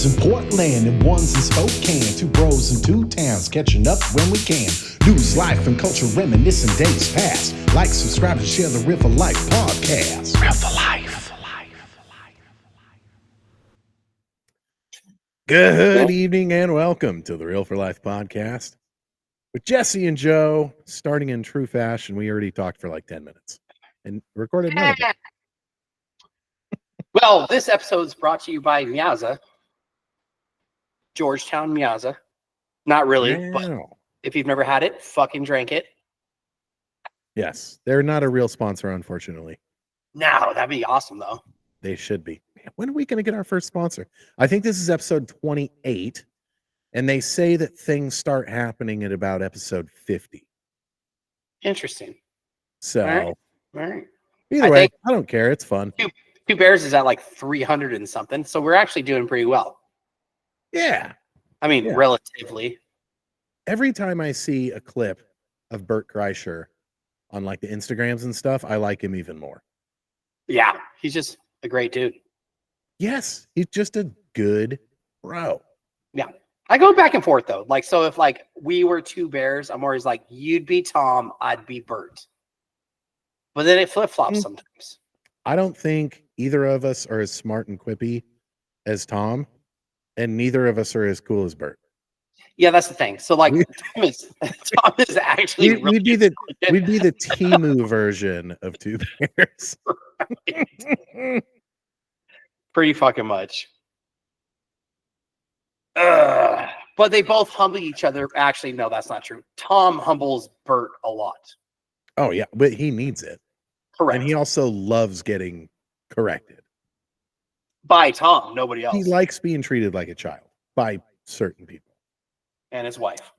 in Portland and one's in Spokane. Two bros in two towns, catching up when we can. News, life, and culture, reminiscing days past. Like, subscribe, and share the Real for Life podcast. Real for Life. Good evening and welcome to the Real for Life podcast with Jesse and Joe. Starting in true fashion, we already talked for like 10 minutes and recorded none of it. Well, this episode is brought to you by Miaza, Georgetown Miaza. Not really, but if you've never had it, fucking drink it. Yes, they're not a real sponsor, unfortunately. No, that'd be awesome, though. They should be. Man, when are we going to get our first sponsor? I think this is episode 28, and they say that things start happening at about episode 50. Interesting. So, all right. Either way, I don't care. It's fun. Two Bears is at like 300 and something, so we're actually doing pretty well. Yeah. I mean, relatively. Every time I see a clip of Bert Kreischer on like the Instagrams and stuff, I like him even more. Yeah, he's just a great dude. Yes, he's just a good bro. Yeah. I go back and forth though. Like, so if like we were two Bears, I'm always like, you'd be Tom, I'd be Bert. But then it flip-flops sometimes. I don't think either of us are as smart and quippy as Tom, and neither of us are as cool as Bert. Yeah, that's the thing. So like Tom is actually we'd be the Temu version of Two Bears. Pretty fucking much. But they both humble each other. Actually, no, that's not true. Tom humbles Bert a lot. Oh yeah, but he needs it. Correct. And he also loves getting corrected. By Tom, nobody else. He likes being treated like a child by certain people. And his wife.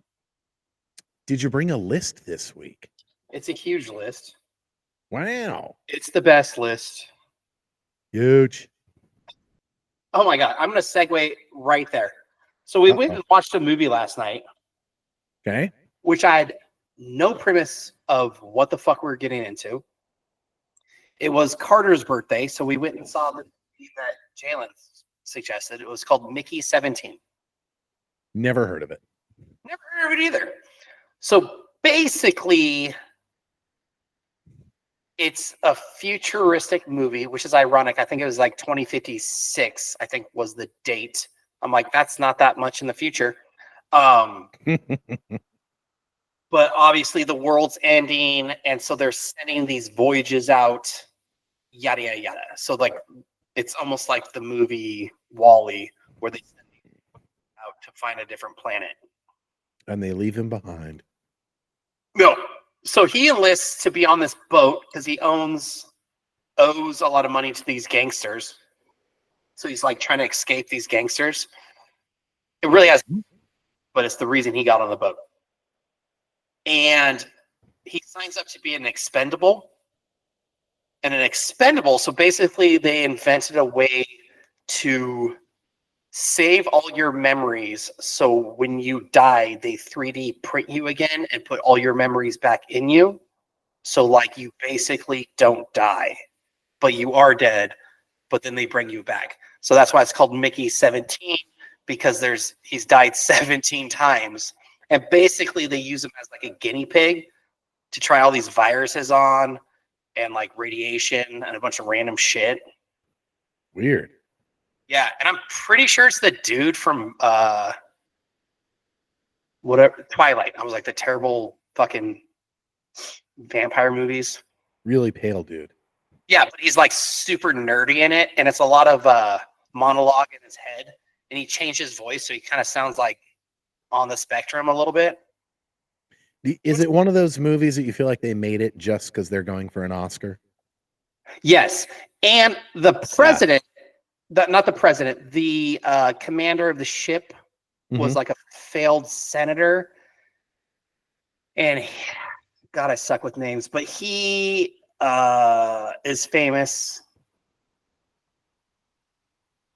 Did you bring a list this week? It's a huge list. Wow. It's the best list. Huge. Oh my God. I'm going to segue right there. So we went and watched a movie last night. Okay. Which I had no premise of what the fuck we were getting into. It was Carter's birthday, so we went and saw the movie that Jalen suggested. It was called Mickey 17. Never heard of it. Never heard of it either. So basically, it's a futuristic movie, which is ironic. I think it was like 2056, I think was the date. I'm like, that's not that much in the future. But obviously the world's ending, and so they're sending these voyages out, yada, yada, yada. So like, it's almost like the movie WALL-E, where they send him out to find a different planet. And they leave him behind. No. So he enlists to be on this boat because he owes a lot of money to these gangsters. So he's like trying to escape these gangsters. It really has, but it's the reason he got on the boat. And he signs up to be an expendable. And an expendable, so basically they invented a way to save all your memories. So when you die, they 3D print you again and put all your memories back in you. So like you basically don't die, but you are dead, but then they bring you back. So that's why it's called Mickey 17, because he's died 17 times. And basically they use him as like a guinea pig to try all these viruses on and like radiation and a bunch of random shit. Weird. Yeah, and I'm pretty sure it's the dude from whatever Twilight. I was like the terrible fucking vampire movies. Really pale dude. Yeah, but he's like super nerdy in it, and it's a lot of monologue in his head, and he changed his voice, so he kind of sounds like on the spectrum a little bit. Is it one of those movies that you feel like they made it just because they're going for an Oscar? Yes, and the president, not the president, the commander of the ship was like a failed senator, and God, I suck with names, but he is famous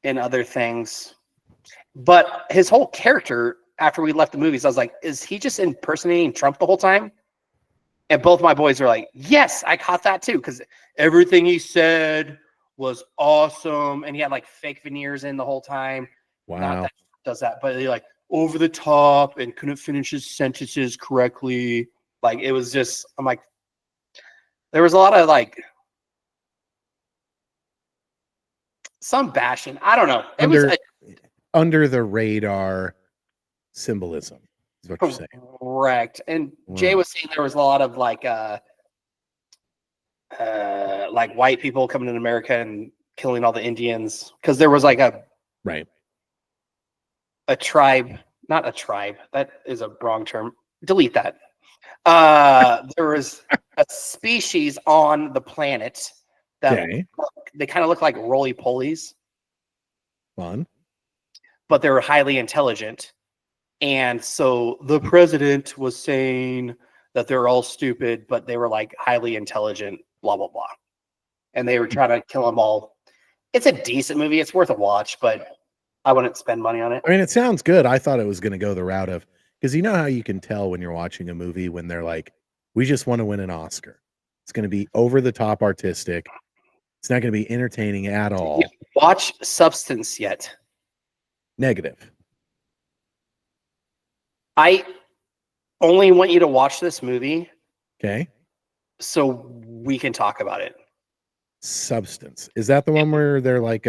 in other things. But his whole character, after we left the movies, I was like, is he just impersonating Trump the whole time? And both my boys are like, yes, I caught that too, because everything he said was awesome, and he had like fake veneers in the whole time. Not Wow. that does that, but they like over the top and couldn't finish his sentences correctly. Like it was just, I'm like, there was a lot of like some bashing. I don't know. It was Under the radar symbolism is what you're saying. correct. And Jay Wow. was saying there was a lot of like white people coming in America and killing all the Indians because there was like Right. a tribe, not a tribe. That is a wrong term. Delete that. There was a species on the planet that Okay. they kind of look like roly-polies, Fun. but they were highly intelligent. And so the president was saying that they're all stupid, but they were like highly intelligent, blah, blah, blah. And they were trying to kill them all. It's a decent movie. It's worth a watch, but I wouldn't spend money on it. I mean, it sounds good. I thought it was going to go the route of, because you know how you can tell when you're watching a movie when they're like, we just want to win an Oscar. It's going to be over the top artistic. It's not going to be entertaining at all. You watch Substance yet? Negative. I only want you to watch this movie Okay. so we can talk about it. Substance. Is that the one where they're like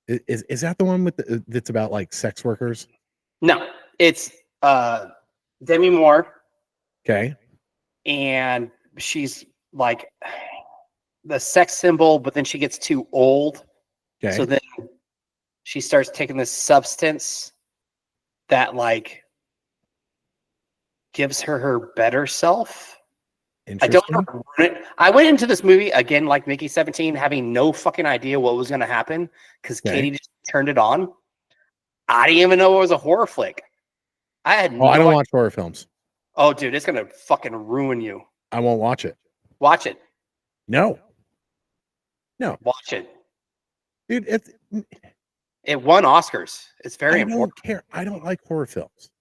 is that the one with that's about like sex workers? No, it's Demi Moore, Okay. and she's like the sex symbol, but then she gets too old. Okay. So then she starts taking this substance that like gives her better self. I don't Interesting. know. I went into this movie again, like Mickey 17, having no fucking idea what was going to happen because Okay. Katie just turned it on. I didn't even know it was a horror flick. I had Oh, I don't watch horror films. Oh, dude, it's going to fucking ruin you. I won't watch it. Watch it. No. Watch it. Dude, It won Oscars. It's very I important. don't care. I don't like horror films.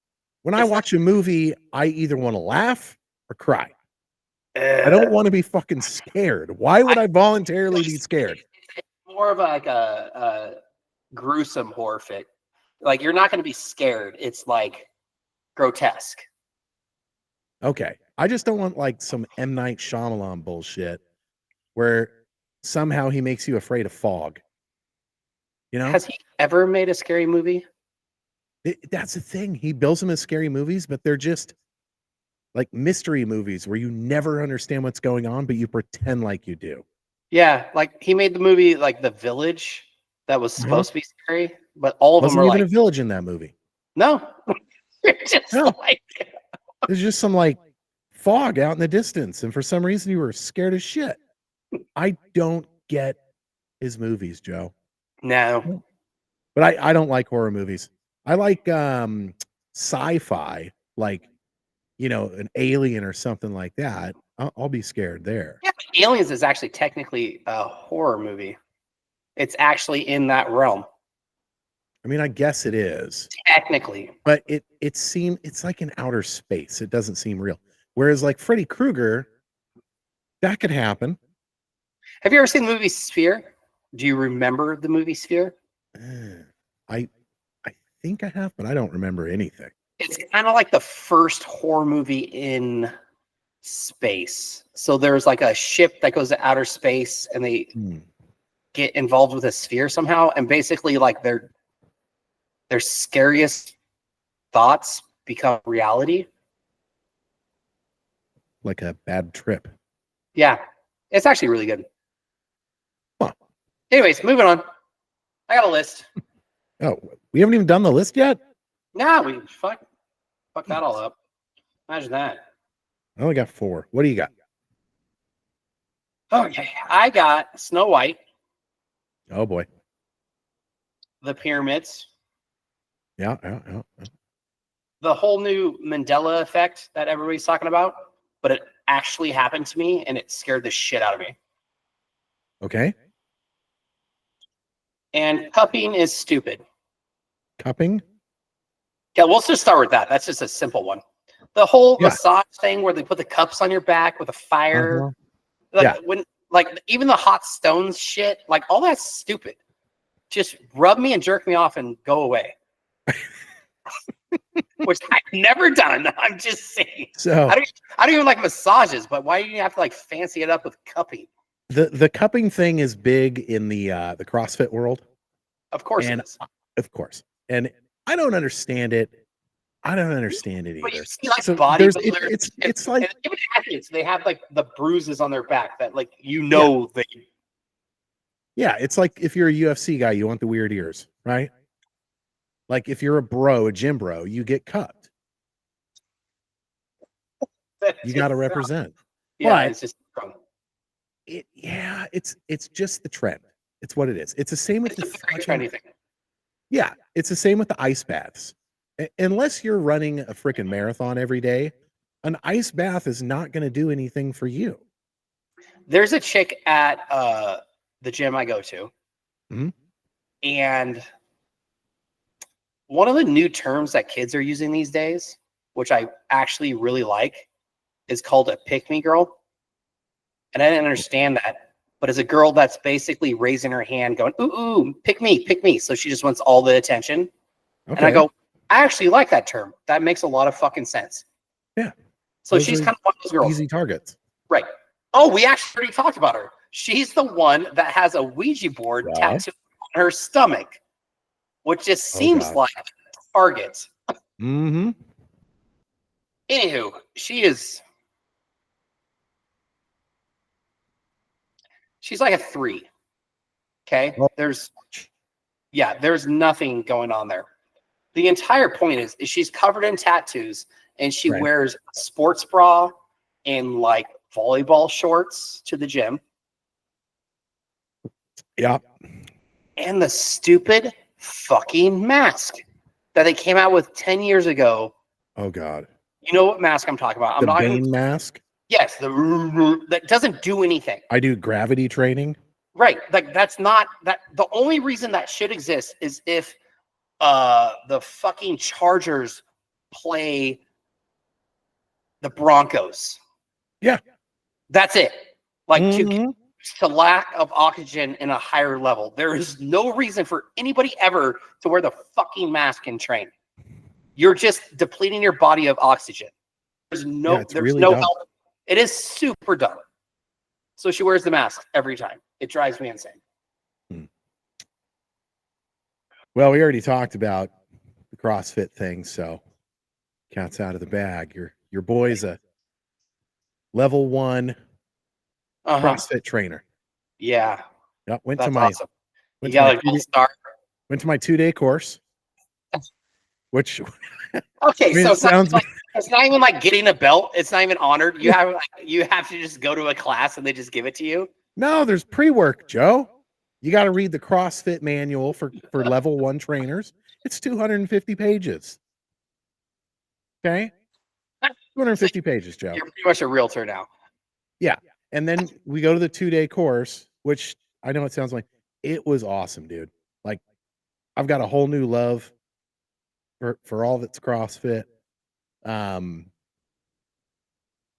When I watch a movie, I either want to laugh or cry. I don't want to be fucking scared. Why would I voluntarily be scared? It's more of like a gruesome horror flick. Like you're not going to be scared. It's like grotesque. Okay. I just don't want like some M. Night Shyamalan bullshit where somehow he makes you afraid of fog. You know? Has he ever made a scary movie? That's the thing. He builds them as scary movies, but they're just like mystery movies where you never understand what's going on, but you pretend like you do. Yeah, like he made the movie like The Village that was supposed to be scary, but all of Wasn't them are even like a village in that movie. no. Just No. like There's just some like fog out in the distance, and for some reason you were scared as shit. I don't get his movies, Joe. no. But I don't like horror movies. I like sci-fi, like an alien or something like that. I'll be scared there. Yeah, but Aliens is actually technically a horror movie. It's actually in that realm. I mean, I guess it is. Technically. But it's like in outer space. It doesn't seem real. Whereas like Freddy Krueger, that could happen. Have you ever seen the movie Sphere? Do you remember the movie Sphere? I think I have, but I don't remember anything. It's kind of like the first horror movie in space. So there's like a ship that goes to outer space and they get involved with a sphere somehow. And basically like their scariest thoughts become reality. Like a bad trip. Yeah. It's actually really good. Huh. Anyways, moving on. I got a list. Oh, we haven't even done the list yet? Nah, we fuck that all up. Imagine that. I only got 4. What do you got? Okay. I got Snow White, Oh boy. The Pyramids, Yeah. the whole new Mandela effect that everybody's talking about, but it actually happened to me and it scared the shit out of me. Okay. And cupping is stupid. Cupping? Yeah, we'll just start with that. That's just a simple one. The whole massage thing where they put the cups on your back with a fire. Uh-huh. Like when even the hot stones shit, like all that's stupid. just rub me and jerk me off and go away. Which I've never done. I'm just saying. So I don't even like massages, but why do you have to like fancy it up with cupping? the cupping thing is big in the CrossFit world. Of course And it is. of course. And I don't understand it. I don't understand it But you either. see like So bodybuilders, it's like, and even athletes, they have like the bruises on their back that like they yeah, it's like if you're a UFC guy, you want the weird ears, right? Like if you're a gym bro, you get cupped. You got to represent. Yeah, But it's just wrong. it's just the trend. It's what it is. It's the same with It's a very trendy thing. Yeah, it's the same with the ice baths. Unless you're running a freaking marathon every day, an ice bath is not going to do anything for you. There's a chick at the gym I go to, Mhm. and one of the new terms that kids are using these days, which I actually really like, is called a pick-me girl. And I didn't understand that, but it's a girl that's basically raising her hand going, ooh, ooh, pick me, pick me. So she just wants all the attention. Okay. And I go, I actually like that term. That makes a lot of fucking sense. Yeah. So Those she's are kind of one of those girls. easy targets. Right. Oh, we actually already talked about her. She's the one that has a Ouija board Yeah. tattooed on her stomach, which just seems God. like a target. Mm-hmm. Anywho, she's like a 3. Okay. Well, There's nothing going on there. The entire point is she's covered in tattoos and she Right. wears a sports bra and like volleyball shorts to the gym. Yeah. And the stupid fucking mask that they came out with 10 years ago. Oh God. You know what mask I'm talking about? The Bane mask. Yes, that doesn't do anything. I do gravity training. Right. Like that's not that. The only reason that should exist is if the fucking Chargers play the Broncos. Yeah. That's it. Like Mhm. to lack of oxygen in a higher level. There is no reason for anybody ever to wear the fucking mask and train. You're just depleting your body of oxygen. There's no really dumb. help. It is super dumb. So she wears the mask every time. It drives me insane. Well, we already talked about the CrossFit thing, so cat's out of the bag. Your boy's a level 1 CrossFit trainer. Yeah. Yep. Went That's to my awesome. You got a gold star. Went to my 2-day course, which okay, I mean, so it's not even like getting a belt. It's not even honored. You have to just go to a class and they just give it to you. No, there's pre-work, Joe. You got to read the CrossFit manual for level 1 trainers. It's 250 pages. Okay? 250 pages, Joe. You're pretty much a realtor now. Yeah. And then we go to the 2-day course, which I know it sounds like it was awesome, dude. Like I've got a whole new love for all that's CrossFit. I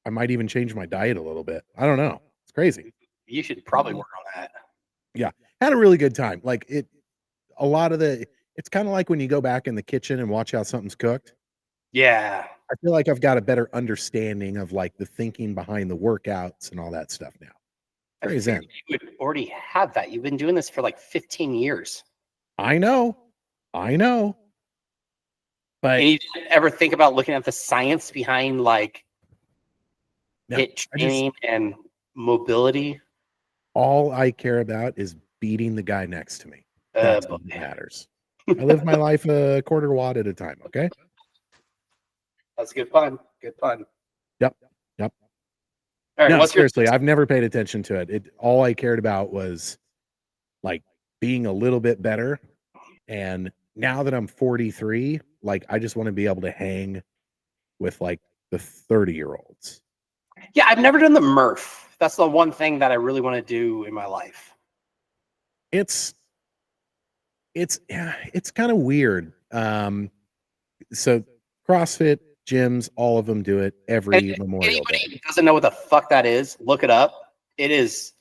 might even change my diet a little bit. I don't know. It's crazy. You should probably work on that. Yeah. Had a really good time. Like it's kind of like when you go back in the kitchen and watch how something's cooked. Yeah. I feel like I've got a better understanding of like the thinking behind the workouts and all that stuff now. Very zen. You would already have that. You've been doing this for like 15 years. I know. But and you didn't ever think about looking at the science behind like HIIT training and mobility? All I care about is beating the guy next to me. That's what matters. I live my life a quarter watt at a time. Okay. That's a good pun. Good pun. Yep. All right. No, seriously, I've never paid attention to it. All I cared about was like being a little bit better. And now that I'm 43, like I just want to be able to hang with like the 30-year-olds. Yeah, I've never done the Murph. That's the one thing that I really want to do in my life. It's kind of weird. So CrossFit gyms, all of them do it every Memorial Day. Anybody who doesn't know what the fuck that is, look it up. It is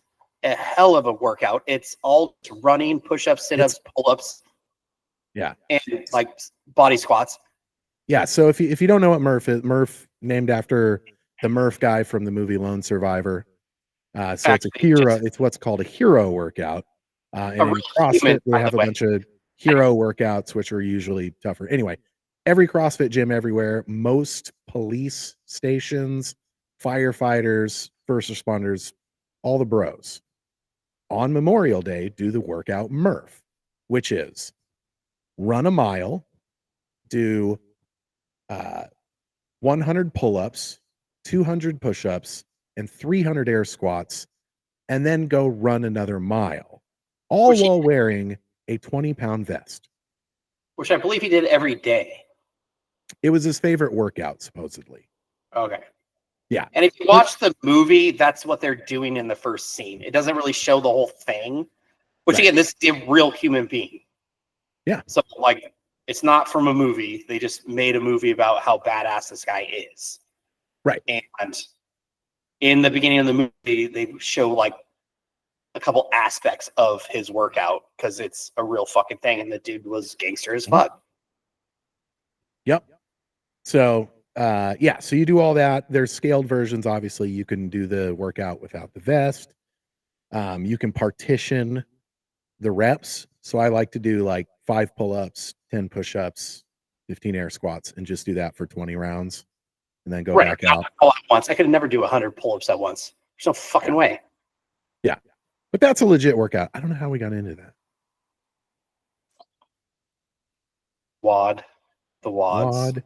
a hell of a workout. It's all running, push-ups, sit-ups, pull-ups, Yeah. and like body squats. Yeah. So if you don't know what Murph is, Murph named after the Murph guy from the movie Lone Survivor. So it's a Actually, hero. just It's what's called a hero workout. And a in real CrossFit, human, they by have the a way. bunch of hero workouts, which are usually tougher. Anyway, every CrossFit gym everywhere, most police stations, firefighters, first responders, all the bros on Memorial Day do the workout Murph, which is run a mile, do 100 pull-ups, 200 push-ups, and 300 air squats, and then go run another mile, all Which he- while wearing a 20-pound vest. Which I believe he did every day. It was his favorite workout, supposedly. Okay. Yeah. And if you watch the movie, that's what they're doing in the first scene. It doesn't really show the whole thing. Which Right. again, this is a real human being. Yeah. So like, it's not from a movie. They just made a movie about how badass this guy is. Right. And in the beginning of the movie, they show like a couple aspects of his workout because it's a real fucking thing. And the dude was gangster as fuck. Yep. So, yeah, so you do all that. There's scaled versions. Obviously, you can do the workout without the vest. You can partition the reps. So I like to do like 5 pull-ups, 10 push-ups, 15 air squats, and just do that for 20 rounds, and then go Right. back Not out. all at once. I could never do 100 pull-ups at once. There's no fucking way. Yeah, but that's a legit workout. I don't know how we got into that. The WODs. WOD,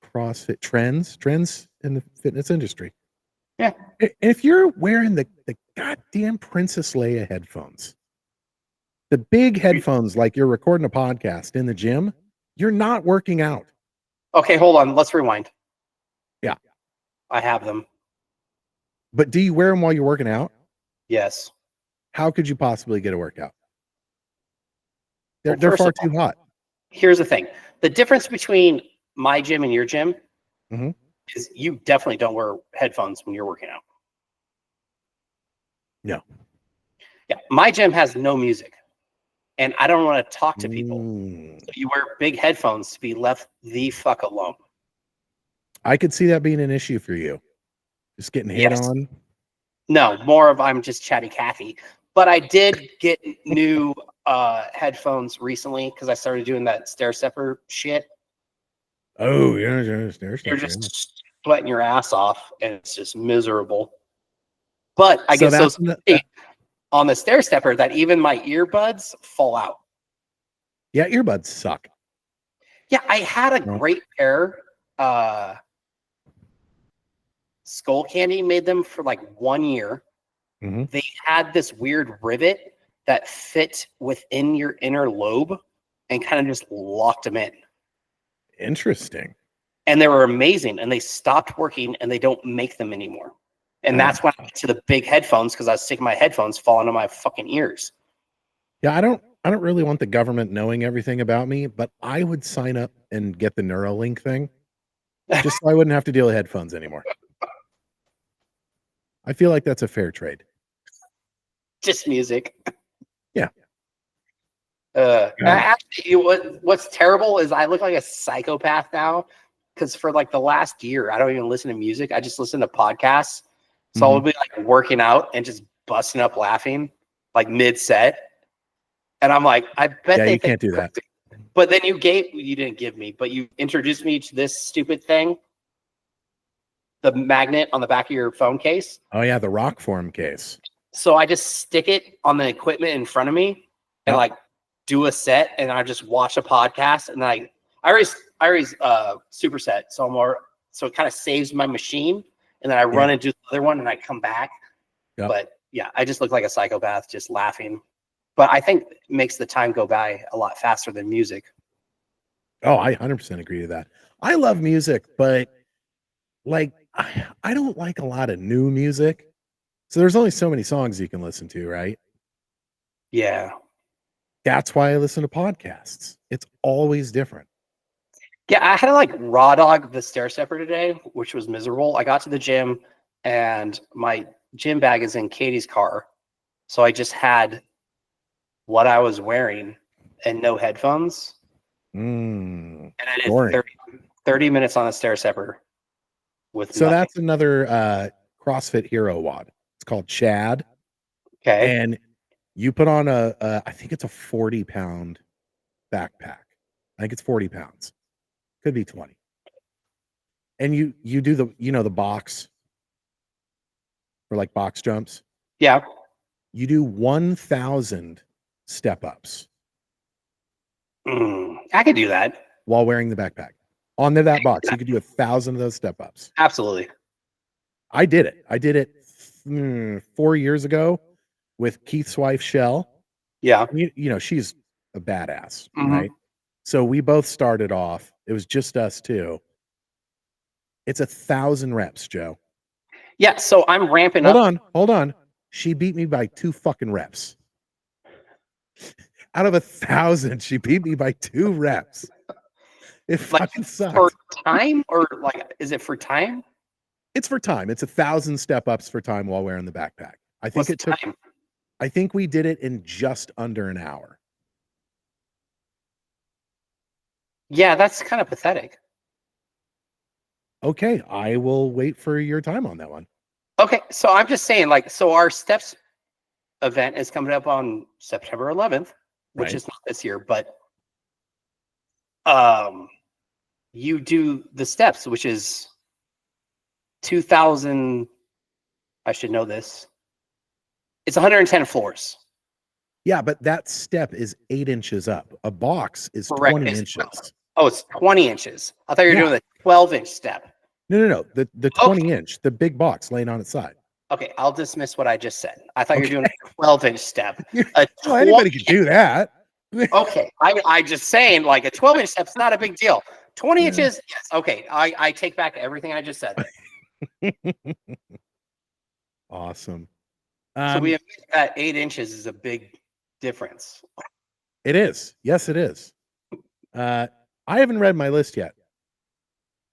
CrossFit trends in the fitness industry. Yeah. And if you're wearing the goddamn Princess Leia headphones, the big headphones, like you're recording a podcast in the gym, you're not working out. Okay, hold on. Let's rewind. Yeah. I have them. But do you wear them while you're working out? Yes. How could you possibly get a workout? They're Well, first far of all, too hot. Here's the thing. The difference between my gym and your gym Mhm. is you definitely don't wear headphones when you're working out. No. Yeah. My gym has no music. And I don't want to talk to people. Mm. So you wear big headphones to be left the fuck alone. I could see that being an issue for you. Just getting hit Yes. on. No, more of I'm just chatty Cathy. But I did get new headphones recently because I started doing that stair stepper shit. Oh, yeah. You're just sweating your ass off and it's just miserable. But I So get so that's sick on the stair stepper that even my earbuds fall out. yeah, earbuds suck. Yeah, I had a No. great pair. Skull Candy made them for like 1 year. Mhm. They had this weird rivet that fit within your inner lobe and kind of just locked them in. Interesting. And they were amazing. And they stopped working and they don't make them anymore. And that's when I went to the big headphones because I was sick of my headphones falling on my fucking ears. Yeah, I don't really want the government knowing everything about me, but I would sign up and get the Neuralink thing just so I wouldn't have to deal with headphones anymore. I feel like that's a fair trade. Just music. Yeah. Actually, what's terrible is I look like a psychopath now because for like the last year, I don't even listen to music. I just listen to podcasts. So I'll be like working out and just busting up laughing like mid set. And I'm like, I bet Yeah, they you think can't do that. But then you didn't give me, but you introduced me to this stupid thing. The magnet on the back of your phone case. Oh yeah, the rock form case. So I just stick it on the equipment in front of me and like do a set, and I just watch a podcast, and I always superset, so it kind of saves my machine, and then I run and do the other one, and I come back. Yep. But yeah, I just look like a psychopath just laughing. But I think it makes the time go by a lot faster than music. Oh, I 100% agree to that. I love music, but like I don't like a lot of new music. So there's only so many songs you can listen to, right? Yeah. That's why I listen to podcasts. It's always different. Yeah, I had to like raw dog the stair stepper today, which was miserable. I got to the gym and my gym bag is in Katie's car. So I just had what I was wearing and no headphones. And I did Boring. 30 minutes on a stair stepper with So nothing. that's another CrossFit hero WOD. It's called Chad. Okay. And you put on I think it's a 40-pound backpack. I think it's 40 pounds. Could be 20. And you do the box for like box jumps. Yeah. You do 1,000 step ups I could do that. while wearing the backpack. On that box, you could do 1,000 of those step ups. Absolutely. I did it. I did it 4 years ago with Keith's wife, Shell. Yeah. You know, she's a badass, Mhm. right? So we both started off. It was just us two. It's 1,000 reps, Joe. Yeah. So I'm ramping up. Hold on. She beat me by 2 fucking reps. Out of 1,000, she beat me by 2 reps. It Like fucking sucks. for time, or like, is it for time? It's for time. It's 1,000 step ups for time while wearing the backpack. I think What's it the took. time? I think we did it in just under an hour. Yeah, that's kind of pathetic. Okay, I will wait for your time on that one. Okay, so I'm just saying, like, so our steps event is coming up on September 11th, which Right. is not this year, but you do the steps, which is 2,000. I should know this. It's 110 floors. Yeah, but that step is 8 inches up. A box is Correct. 20 It's- inches. Oh, it's 20 inches. I thought you were Yeah. doing the 12-inch step. No. The 20 inch, the big box laying on its side. Okay, I'll dismiss what I just said. I thought you were doing a 12-inch step. Well, anybody could do that. Okay, I just saying, like, a 12-inch step's not a big deal. 20 inches, yes. Okay, I take back everything I just said. Awesome. So we admit that 8 inches is a big difference. It is. Yes, it is. I haven't read my list yet,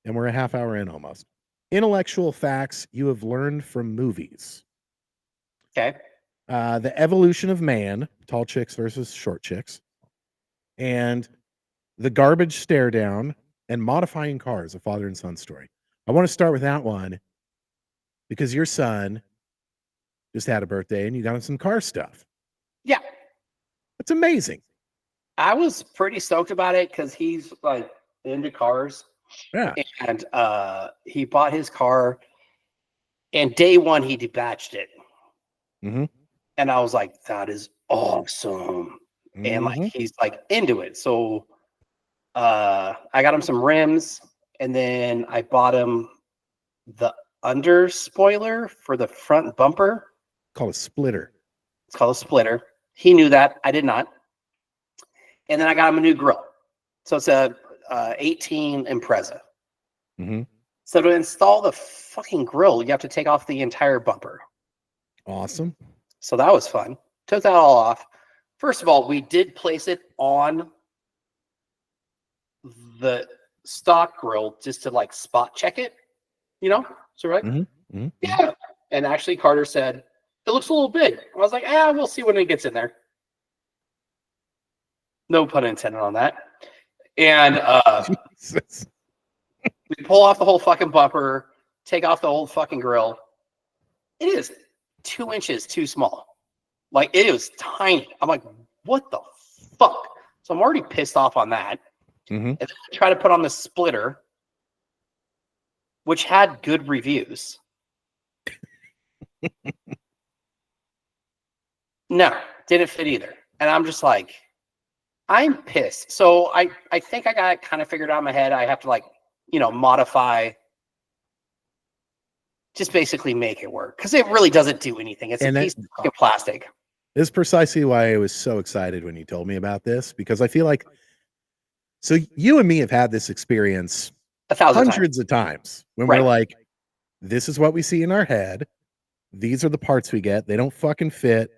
and we're a half hour in almost. Intellectual facts you have learned from movies. Okay. The evolution of man, tall chicks versus short chicks, and the garbage stare down, and modifying cars, a father and son story. I want to start with that one because your son just had a birthday and you got him some car stuff. Yeah, It's amazing. I was pretty stoked about it because he's like into cars. Yeah. And he bought his car, and day one he debatched it. Mhm. And I was like, that is awesome. And like Mhm. he's like into it. So I got him some rims, and then I bought him the under spoiler for the front bumper. Called a splitter. It's called a splitter. He knew that. I did not. And then I got him a new grill. So it's a 18 Impreza. Mhm. So to install the fucking grill, you have to take off the entire bumper. Awesome. So that was fun. Took that all off. First of all, we did place it on the stock grill just to like spot check it, you know? So we're like, Mhm. Mhm. yeah. And actually Carter said, it looks a little big. I was like, we'll see when it gets in there. No pun intended on that. And Jesus. we pull off the whole fucking bumper, take off the whole fucking grill. It is 2 inches too small. Like, it was tiny. I'm like, what the fuck? So I'm already pissed off on that. Mhm. And then I try to put on the splitter, which had good reviews. No, didn't fit either. And I'm just like, I'm pissed. So I think I got it kind of figured out in my head. I have to like, modify, just basically make it work. Because it really doesn't do anything. It's And a piece of fucking plastic. This is precisely why I was so excited when you told me about this, because I feel like, so you and me have had this experience 1,000 times. hundreds of times when Right. we're like, this is what we see in our head. These are the parts we get. They don't fucking fit.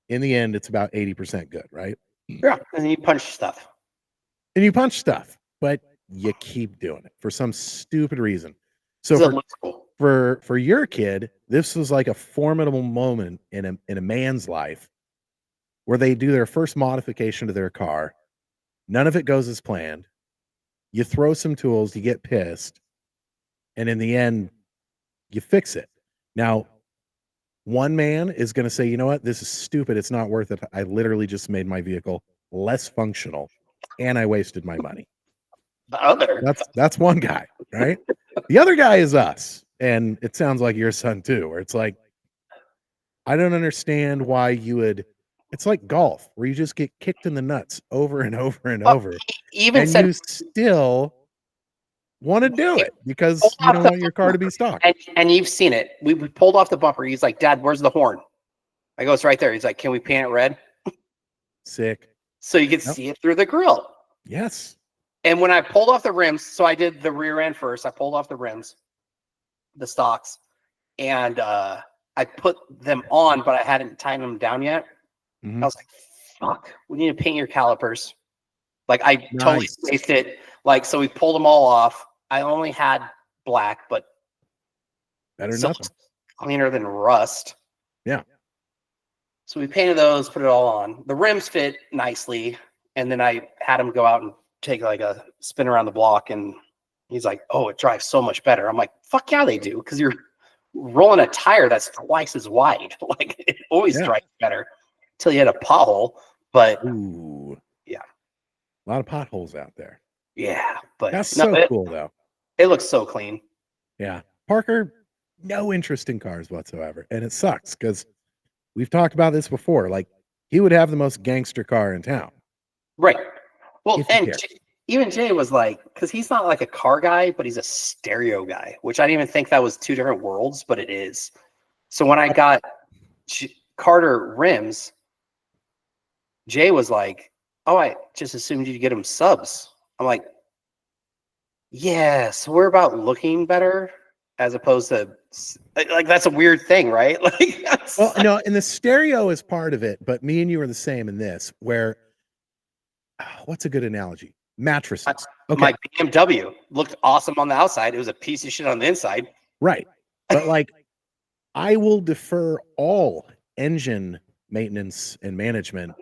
In the end, it's about 80% good, right? Yeah. And then you punch stuff. And you punch stuff, but you keep doing it for some stupid reason. So Because for it looks cool. for your kid, this was like a formidable moment in a man's life where they do their first modification to their car. None of it goes as planned. You throw some tools, you get pissed, and in the end, you fix it. Now, one man is going to say, you know what? This is stupid. It's not worth it. I literally just made my vehicle less functional and I wasted my money. The other, That's one guy, right? The other guy is us. And it sounds like your son too, where it's like, I don't understand why you would. It's like golf, where you just get kicked in the nuts over and over and over, he even and said, you still want to do it because pulled you off don't the want your car to be stock. and you've seen it. We pulled off the bumper. He's like, Dad, where's the horn? I go, it's right there. He's like, can we paint it red? Sick. So you can see it through the grill. Yes. And when I pulled off the rims, so I did the rear end first. I pulled off the rims, the stocks, and I put them on, but I hadn't tightened them down yet. Mhm. I was like, fuck, we need to paint your calipers. Like, I totally Nice. spaced it. Like, so we pulled them all off. I only had black, but Better than still nothing. cleaner than rust. Yeah. So we painted those, put it all on. The rims fit nicely, and then I had him go out and take like a spin around the block, and he's like, oh, it drives so much better. I'm like, fuck yeah, they do, because you're rolling a tire that's twice as wide. Like, it always Yeah. drives better until you hit a pothole. But Ooh. yeah. A lot of potholes out there. Yeah, but That's no, so cool, though. it looks so clean. Yeah. Parker, no interest in cars whatsoever. And it sucks because we've talked about this before. Like, he would have the most gangster car in town. Right. Well, If he and cared. even Jay was like, because he's not like a car guy, but he's a stereo guy, which I didn't even think that was two different worlds, but it is. So when I got Carter rims, Jay was like, oh, I just assumed you'd get him subs. I'm like, yeah, so we're about looking better as opposed to, like, that's a weird thing, right? Like, Well, no, and the stereo is part of it, but me and you are the same in this, where what's a good analogy? Mattresses. Okay. my BMW looked awesome on the outside. It was a piece of shit on the inside. Right. But like, I will defer all engine maintenance and management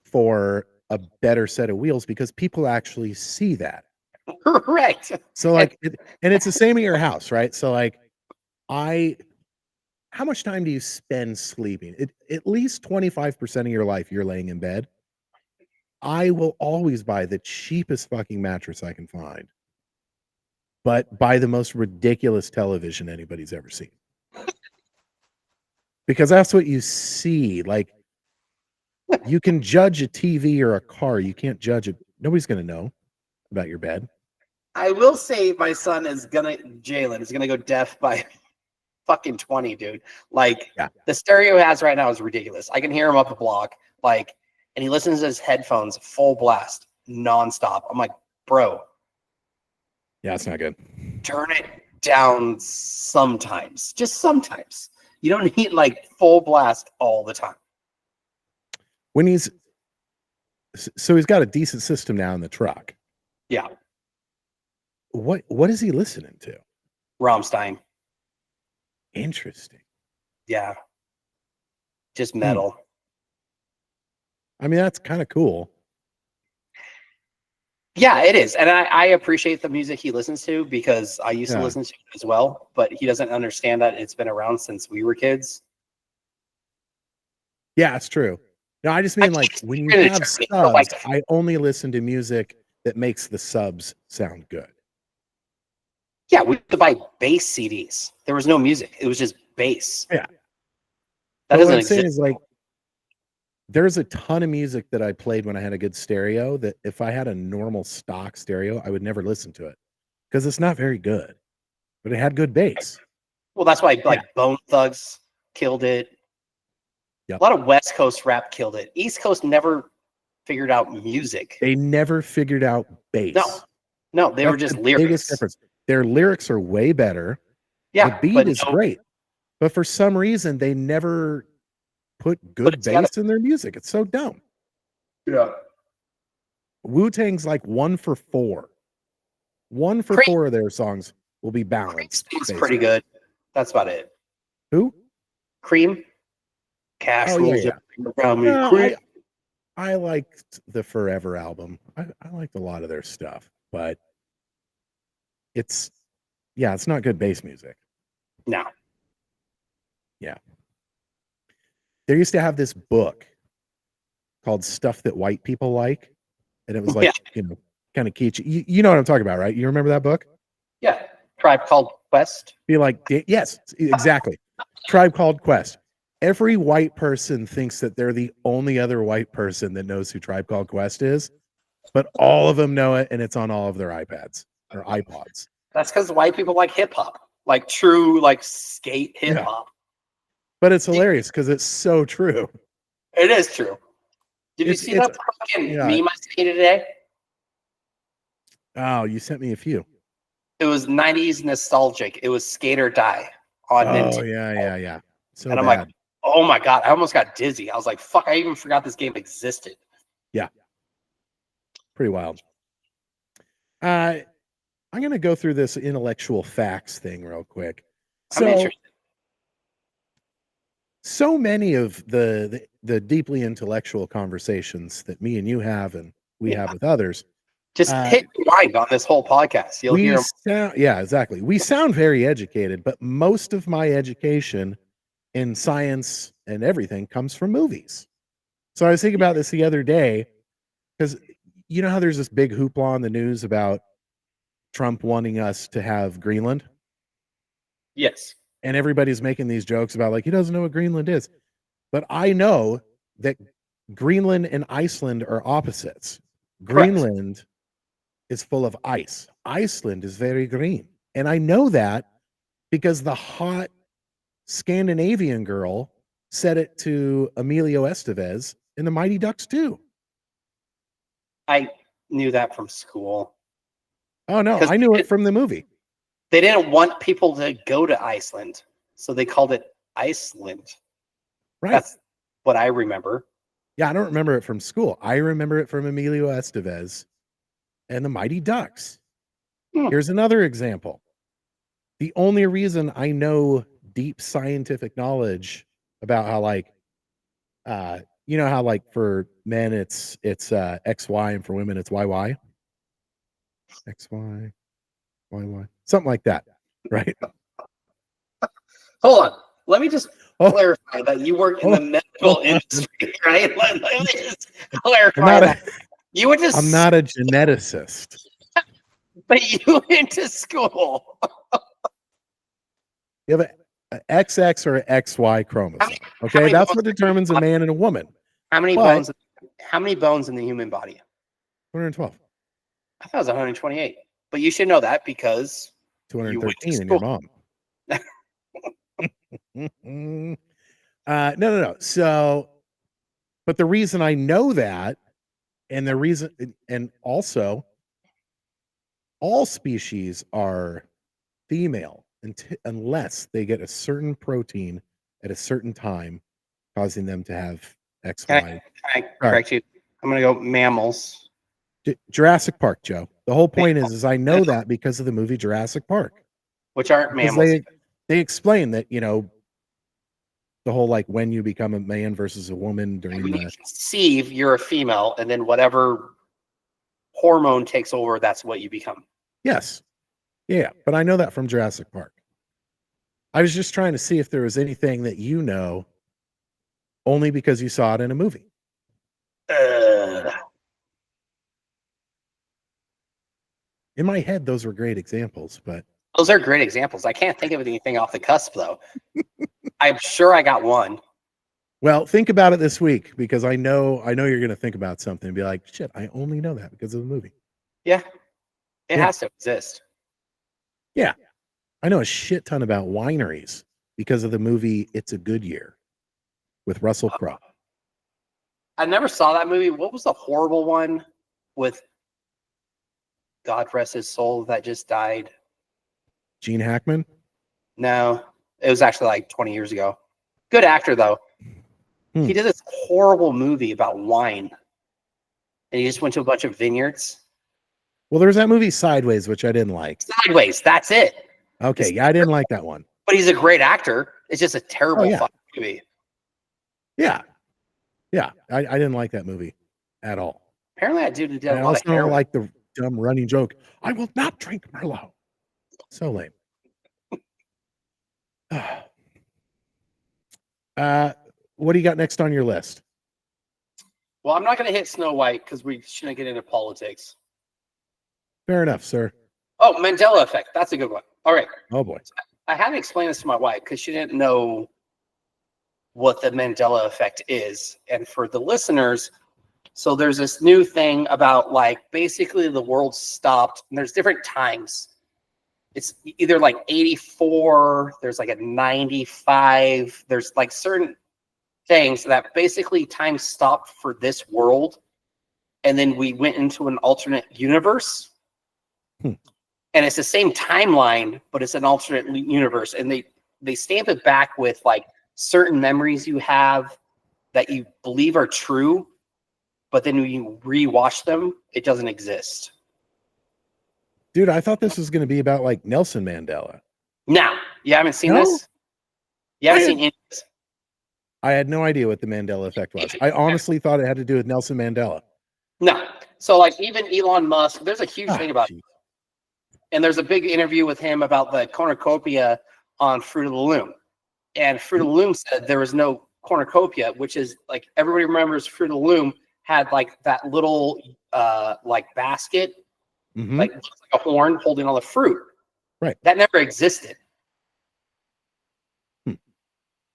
for a better set of wheels because people actually see that. Correct. So like, and it's the same at your house, right? So like, how much time do you spend sleeping? At least 25% of your life you're laying in bed. I will always buy the cheapest fucking mattress I can find, but buy the most ridiculous television anybody's ever seen. Because that's what you see. Like, you can judge a TV or a car. You can't judge it. Nobody's going to know about your bed. I will say my son Jalen is gonna go deaf by fucking 20, dude. Like, Yeah. the stereo he has right now is ridiculous. I can hear him up the block, like, and he listens to his headphones full blast, nonstop. I'm like, bro, Yeah, it's not good. turn it down sometimes, just sometimes. You don't need like full blast all the time. When he's so he's got a decent system now in the truck. Yeah, What is he listening to? Rammstein. Interesting. Yeah, just metal. I mean, that's kind of cool. Yeah, it is. And I appreciate the music he listens to because I used to Yeah. listen to it as well, but he doesn't understand that it's been around since we were kids. Yeah, it's true. No, I just mean like when you really have took me, subs, but, like- I only listen to music that makes the subs sound good. Yeah, we used to buy bass CDs. There was no music. It was just bass. Yeah. That But what doesn't I'm saying exist. is like there's a ton of music that I played when I had a good stereo that if I had a normal stock stereo, I would never listen to it because it's not very good, but it had good bass. Well, that's why like Bone Thugs killed it. Yep. A lot of West Coast rap killed it. East Coast never figured out music. They never figured out bass. No, they were That's just the lyrics. biggest difference. Their lyrics are way better. Yeah, The beat but is no- great, but for some reason they never put good it together. bass in their music. It's so dumb. Yeah. Wu-Tang's like 1 for 4. 1 for Crazy. 4 of their songs will be balanced. It's pretty good. That's about it. Who? Cream. Cash Oh, rules yeah. around me. No, Cream. I liked the Forever album. I liked a lot of their stuff, but it's not good bass music. No. Yeah. There used to have this book called Stuff That White People Like, and it was like, kind of kitschy. You know what I'm talking about, right? You remember that book? Yeah. Tribe Called Quest. Be like, yes, exactly. Tribe Called Quest. Every white person thinks that they're the only other white person that knows who Tribe Called Quest is, but all of them know it, and it's on all of their iPads or iPods. That's because white people like hip hop, like true, like skate hip hop. But it's hilarious because it's so true. It is true. Did you see that fucking meme I sent you today? Oh, you sent me a few. It was 90s nostalgic. It was Skate or Die on Nintendo. Oh, yeah. So and I'm bad. like, oh my God, I almost got dizzy. I was like, fuck, I even forgot this game existed. Yeah. Pretty wild. I'm going to go through this intellectual facts thing real quick. I'm interested. So many of the deeply intellectual conversations that me and you have and we have with others. Just hit rewind on this whole podcast. You'll hear them. Yeah, exactly. We sound very educated, but most of my education in science and everything comes from movies. So I was thinking about this the other day because you know how there's this big hoopla on the news about Trump wanting us to have Greenland? Yes. And everybody's making these jokes about like, he doesn't know what Greenland is. But I know that Greenland and Iceland are opposites. Greenland is full of ice. Iceland is very green. And I know that because the hot Scandinavian girl said it to Emilio Estevez in the Mighty Ducks 2. I knew that from school. Oh, no, I knew it from the movie. They didn't want people to go to Iceland, so they called it Iceland. Right. That's what I remember. Yeah, I don't remember it from school. I remember it from Emilio Estevez and the Mighty Ducks. Here's another example. The only reason I know deep scientific knowledge about how like you know how like for men it's XY and for women it's YY. XY, YY. Something like that, right? Hold on. Let me just clarify that you work in the medical industry, right? Let me just clarify that. I'm not a geneticist. But you went to school. You have an XX or an XY chromosome. Okay, that's what determines a man and a woman. How many bones? How many bones in the human body? 112. I thought it was 128. But you should know that because 213 in your mom. No. So, but the reason I know that, and the reason, and also, all species are female unless they get a certain protein at a certain time, causing them to have XY. Can I correct you? I'm going to go mammals. Jurassic Park, Joe. The whole point is I know that because of the movie Jurassic Park. Which aren't mammals. They explain that, you know, the whole like when you become a man versus a woman during when you conceive, you're a female, and then whatever hormone takes over, that's what you become. Yes. Yeah, but I know that from Jurassic Park. I was just trying to see if there was anything that you know only because you saw it in a movie. In my head, those were great examples, but those are great examples. I can't think of anything off the cusp, though. I'm sure I got one. Well, think about it this week because I know you're going to think about something and be like, shit, I only know that because of the movie. Yeah, it has to exist. Yeah, I know a shit ton about wineries because of the movie It's a Good Year with Russell Crowe. I never saw that movie. What was the horrible one with God rest his soul that just died? Gene Hackman? No, it was actually like 20 years ago. Good actor, though. He did this horrible movie about wine. And he just went to a bunch of vineyards. Well, there was that movie Sideways, which I didn't like. Sideways, that's it. Okay, yeah, I didn't like that one. But he's a great actor. It's just a terrible yeah. fucking movie. Yeah. Yeah. I didn't like that movie at all. Apparently, that dude did And a I lot also of don't heroin. like the dumb running joke. I will not drink Merlot. So lame. What do you got next on your list? Well, I'm not going to hit Snow White because we shouldn't get into politics. Fair enough, sir. Oh, Mandela effect. That's a good one. All right. Oh boy. I had to explain this to my wife because she didn't know what the Mandela effect is. And for the listeners, so there's this new thing about like basically the world stopped and there's different times. It's either like 84, there's like a 95, there's like certain things that basically time stopped for this world. And then we went into an alternate universe. And it's the same timeline, but it's an alternate universe. And they stamp it back with like certain memories you have that you believe are true, but then when you rewatch them, it doesn't exist. Dude, I thought this was going to be about like Nelson Mandela. Now, you haven't seen No? this? You haven't seen it? I had no idea what the Mandela effect was. I honestly thought it had to do with Nelson Mandela. No. So like even Elon Musk, there's a huge thing about geez. it. And there's a big interview with him about the cornucopia on Fruit of the Loom. And Fruit of the Loom said there was no cornucopia, which is like everybody remembers Fruit of the Loom had like that little like basket, like a horn holding all the fruit. Right. That never existed.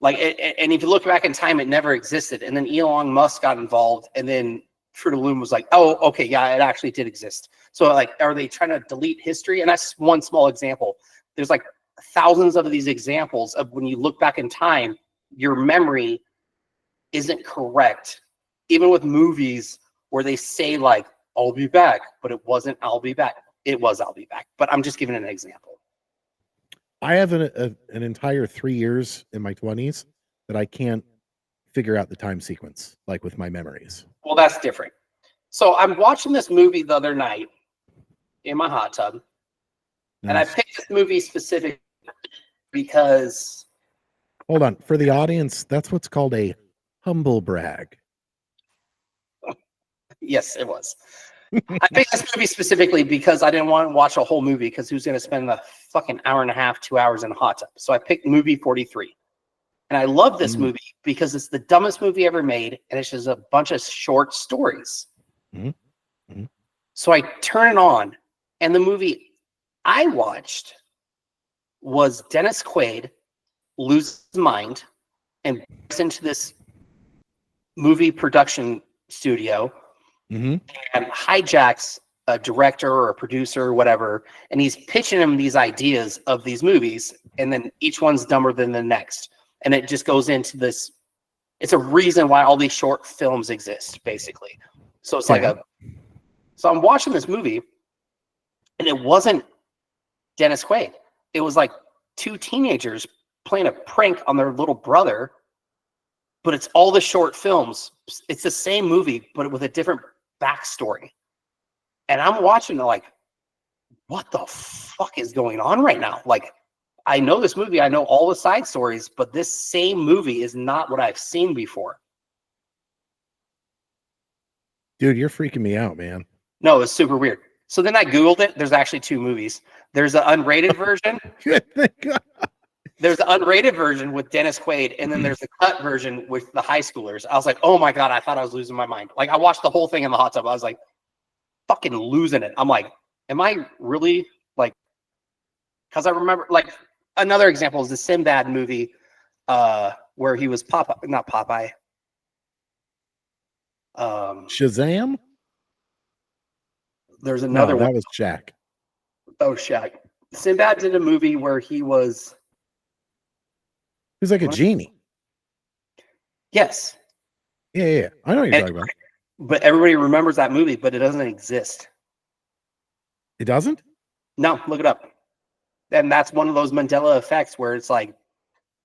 Like, and if you look back in time, it never existed. And then Elon Musk got involved, and then Fruit of the Loom was like, oh, okay, yeah, it actually did exist. So, like, are they trying to delete history? And that's one small example. There's like thousands of these examples of when you look back in time, your memory isn't correct. Even with movies where they say like, I'll be back, but it wasn't I'll be back. It was I'll be back. But I'm just giving an example. I have an entire 3 years in my 20s that I can't figure out the time sequence, like with my memories. Well, that's different. So I'm watching this movie the other night in my hot tub. Nice. And I picked this movie specifically because... Hold on. For the audience, that's what's called a humble brag. Yes, it was. I picked this movie specifically because I didn't want to watch a whole movie because who's going to spend a fucking hour and a half, 2 hours in a hot tub? So I picked movie 43. And I love this movie because it's the dumbest movie ever made. And it's just a bunch of short stories. So I turn it on. And the movie I watched was Dennis Quaid loses his mind and breaks into this movie production studio and hijacks a director or a producer or whatever, and he's pitching him these ideas of these movies, and then each one's dumber than the next. And it just goes into this, it's a reason why all these short films exist, basically. So it's like so I'm watching this movie, and it wasn't Dennis Quaid. It was like two teenagers playing a prank on their little brother, but it's all the short films. It's the same movie, but with a different backstory. And I'm watching it like, what the fuck is going on right now? Like, I know this movie, I know all the side stories, but this same movie is not what I've seen before. Dude, you're freaking me out, man. No, it's super weird. So then I Googled it. There's actually two movies. There's the unrated version. There's the unrated version with Dennis Quaid, and then there's the cut version with the high schoolers. I was like, oh my God, I thought I was losing my mind. Like, I watched the whole thing in the hot tub. I was like, fucking losing it. I'm like, am I really like, because I remember, like, another example is the Sinbad movie where he was not Popeye. Shazam? There's another one. That was Shaq. Oh, Shaq. Sinbad did a movie where he was... He was like a genie. Yes. Yeah. I know what you're talking about. But everybody remembers that movie, but it doesn't exist. It doesn't? No, look it up. And that's one of those Mandela effects where it's like...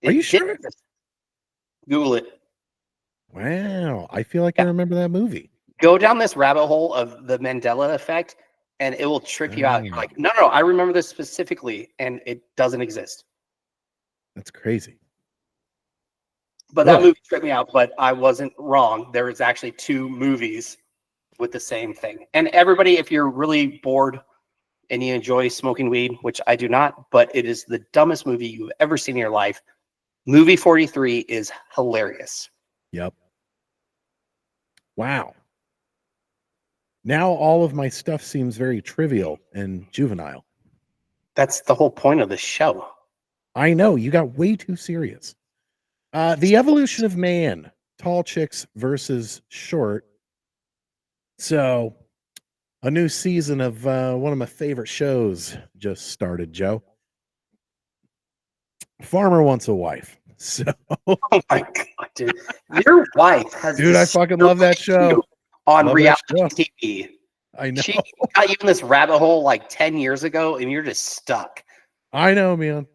Are you sure? Google it. Wow. I feel like I remember that movie. Go down this rabbit hole of the Mandela effect, and it will trip you out. You're like, no, I remember this specifically, and it doesn't exist. That's crazy. But that movie tripped me out, but I wasn't wrong. There is actually 2 movies with the same thing. And everybody, if you're really bored and you enjoy smoking weed, which I do not, but it is the dumbest movie you've ever seen in your life. Movie 43 is hilarious. Yep. Wow. Now all of my stuff seems very trivial and juvenile. That's the whole point of the show. I know, you got way too serious. The evolution of man, tall chicks versus short. So, a new season of one of my favorite shows just started, Joe. Farmer Wants a Wife. So, oh my God, dude. Your wife has dude, I fucking love that show. On reality TV. I know. She got you in this rabbit hole like 10 years ago, and you're just stuck. I know, man.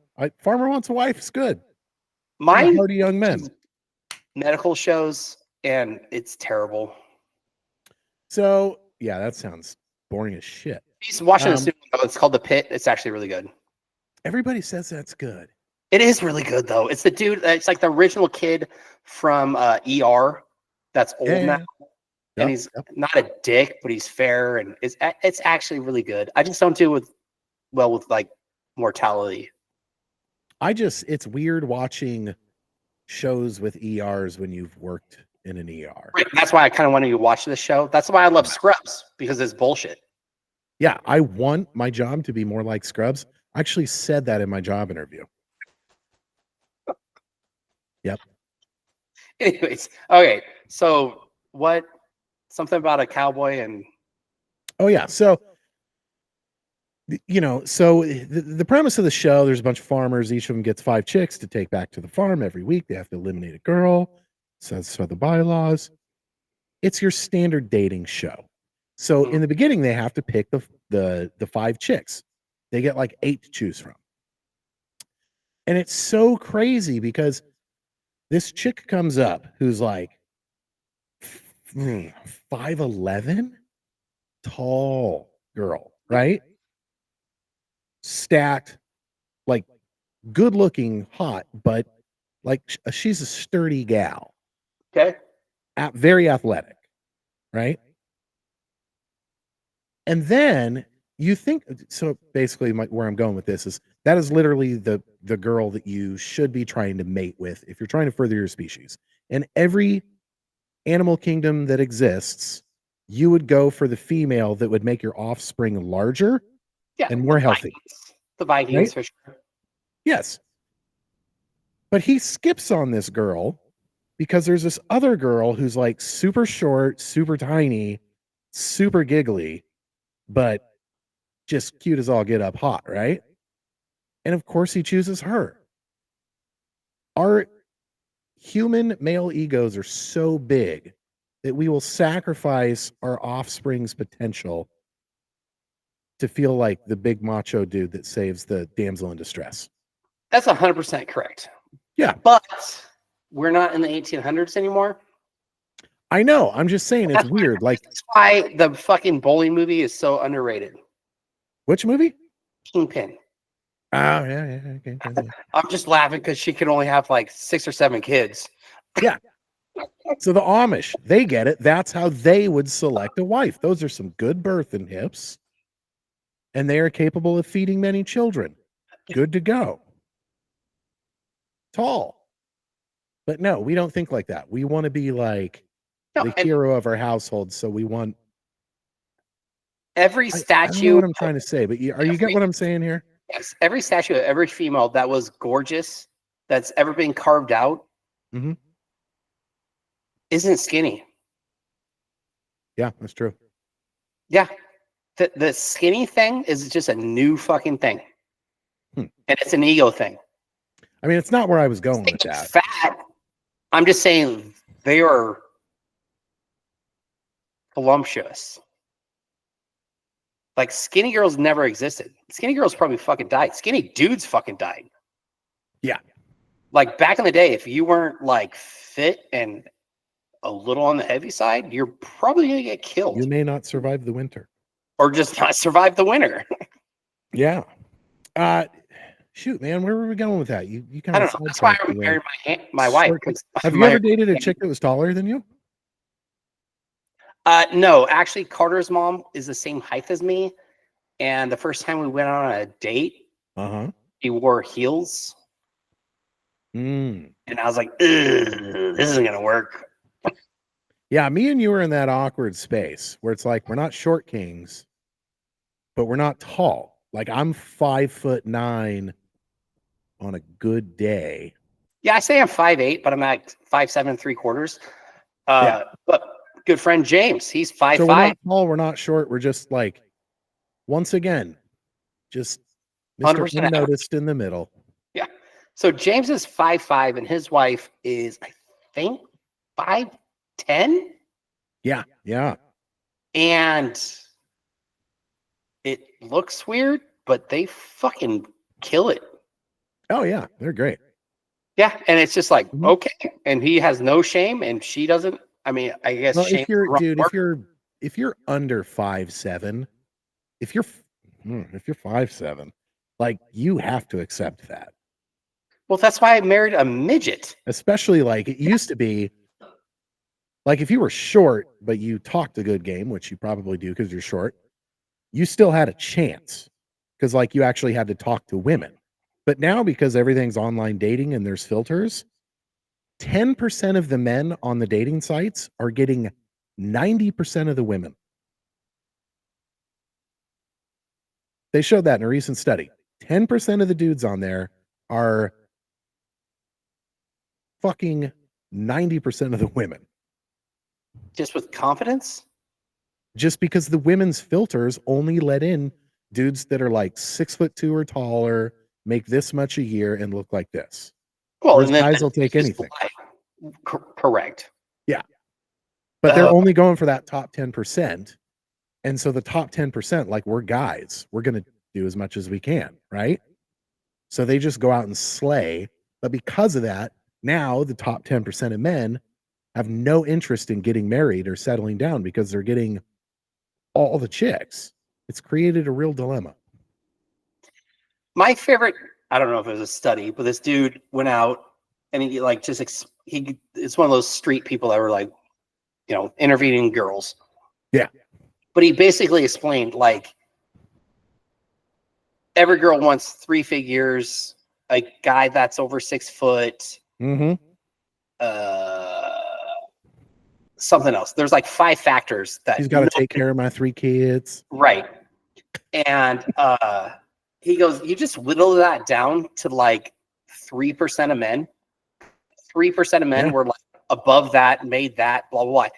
Farmer Wants a Wife is good. Mine, Hardy Young Men. Medical shows, and it's terrible. So, yeah, that sounds boring as shit. He's watching this new one. It's called The Pit. It's actually really good. Everybody says that's good. It is really good, though. It's the dude. It's like the original kid from ER that's old now. And he's not a dick, but he's fair, and it's actually really good. I just don't do with like mortality. It's weird watching shows with ERs when you've worked in an ER. Right. That's why I kind of wanted you to watch this show. That's why I love Scrubs, because it's bullshit. Yeah, I want my job to be more like Scrubs. I actually said that in my job interview. Yep. Anyways, okay. So something about a cowboy and oh yeah. So the premise of the show, there's a bunch of farmers, each of them gets 5 chicks to take back to the farm every week. They have to eliminate a girl. So the bylaws. It's your standard dating show. So in the beginning, they have to pick the 5 chicks. They get like 8 to choose from. And it's so crazy because this chick comes up who's like 5'11", tall girl, right? Stacked, like good looking, hot, but like she's a sturdy gal. Okay. Very athletic, right? And then you think, so basically where I'm going with this is that is literally the girl that you should be trying to mate with if you're trying to further your species. In every animal kingdom that exists, you would go for the female that would make your offspring larger and more healthy. The Vikings, right? For sure. Yes. But he skips on this girl because there's this other girl who's like super short, super tiny, super giggly, but just cute as all get up hot, right? And of course he chooses her. Our human male egos are so big that we will sacrifice our offspring's potential to feel like the big macho dude that saves the damsel in distress. That's 100% correct. Yeah. But we're not in the 1800s anymore. I know. I'm just saying it's weird. Like, that's why the fucking bowling movie is so underrated. Which movie? Kingpin. Oh, yeah. Okay. I'm just laughing because she can only have like 6 or 7 kids. Yeah. So the Amish, they get it. That's how they would select a wife. Those are some good birthing hips. And they are capable of feeding many children. Good to go. Tall. But no, we don't think like that. We want to be like the hero of our household. So we want every statue. I don't know what I'm trying to say, but you get what I'm saying here? Yes. Every statue of every female that was gorgeous, that's ever been carved out, isn't skinny. Yeah, that's true. Yeah. The skinny thing is just a new fucking thing. And it's an ego thing. I mean, it's not where I was going with that. Fat. I'm just saying they are voluptuous. Like skinny girls never existed. Skinny girls probably fucking died. Skinny dudes fucking died. Yeah. Like back in the day, if you weren't like fit and a little on the heavy side, you're probably gonna get killed. You may not survive the winter. or just not survive the winter. Yeah. Shoot, man, where were we going with that? You I kind of don't know. That's why I married my wife. Have you ever dated a chick that was taller than you? No, actually, Carter's mom is the same height as me. And the first time we went on a date, he wore heels. Mm. And I was like, this isn't going to work. Yeah, me and you were in that awkward space where it's like, we're not short kings, but we're not tall. Like, I'm 5'9" on a good day. Yeah, I say I'm 5'8", but I'm at 5'7" 3/4. Yeah. But good friend James, he's 5'5". So we're not tall, we're not short. We're just like, once again, just Mr. 100% Unnoticed in the middle. Yeah. So James is 5'5", and his wife is, I think, 5'10". Yeah. Yeah. And it looks weird, but they fucking kill it. Oh, yeah. They're great. Yeah. And it's just like, okay. And he has no shame, and she doesn't. I mean, I guess Well, shame. if you're under 5'7", if you're 5'7", like, you have to accept that. Well, that's why I married a midget. Especially like it used to be. Like, if you were short, but you talked a good game, which you probably do because you're short, you still had a chance because, like, you actually had to talk to women. But now, because everything's online dating and there's filters, 10% of the men on the dating sites are getting 90% of the women. They showed that in a recent study. 10% of the dudes on there are fucking 90% of the women. Just with confidence? Just because the women's filters only let in dudes that are like 6'2" or taller, make this much a year, and look like this. Well, Whereas and then guys will take anything. Correct. Yeah. But they're only going for that top 10%. And so the top 10%, like, we're guys, we're going to do as much as we can, right? So they just go out and slay. But because of that, now the top 10% of men have no interest in getting married or settling down because they're getting all the chicks. It's created a real dilemma. My favorite, I don't know if it was a study, but this dude went out and he like just it's one of those street people that were like, you know, interviewing girls. Yeah. But he basically explained, like, every girl wants 3 figures, a guy that's over 6 foot, something else. There's like 5 factors that he's got to take care of my 3 kids. Right. And he goes, you just whittle that down to like 3% of men. 3% of men were like above that, made that, blah, blah, blah.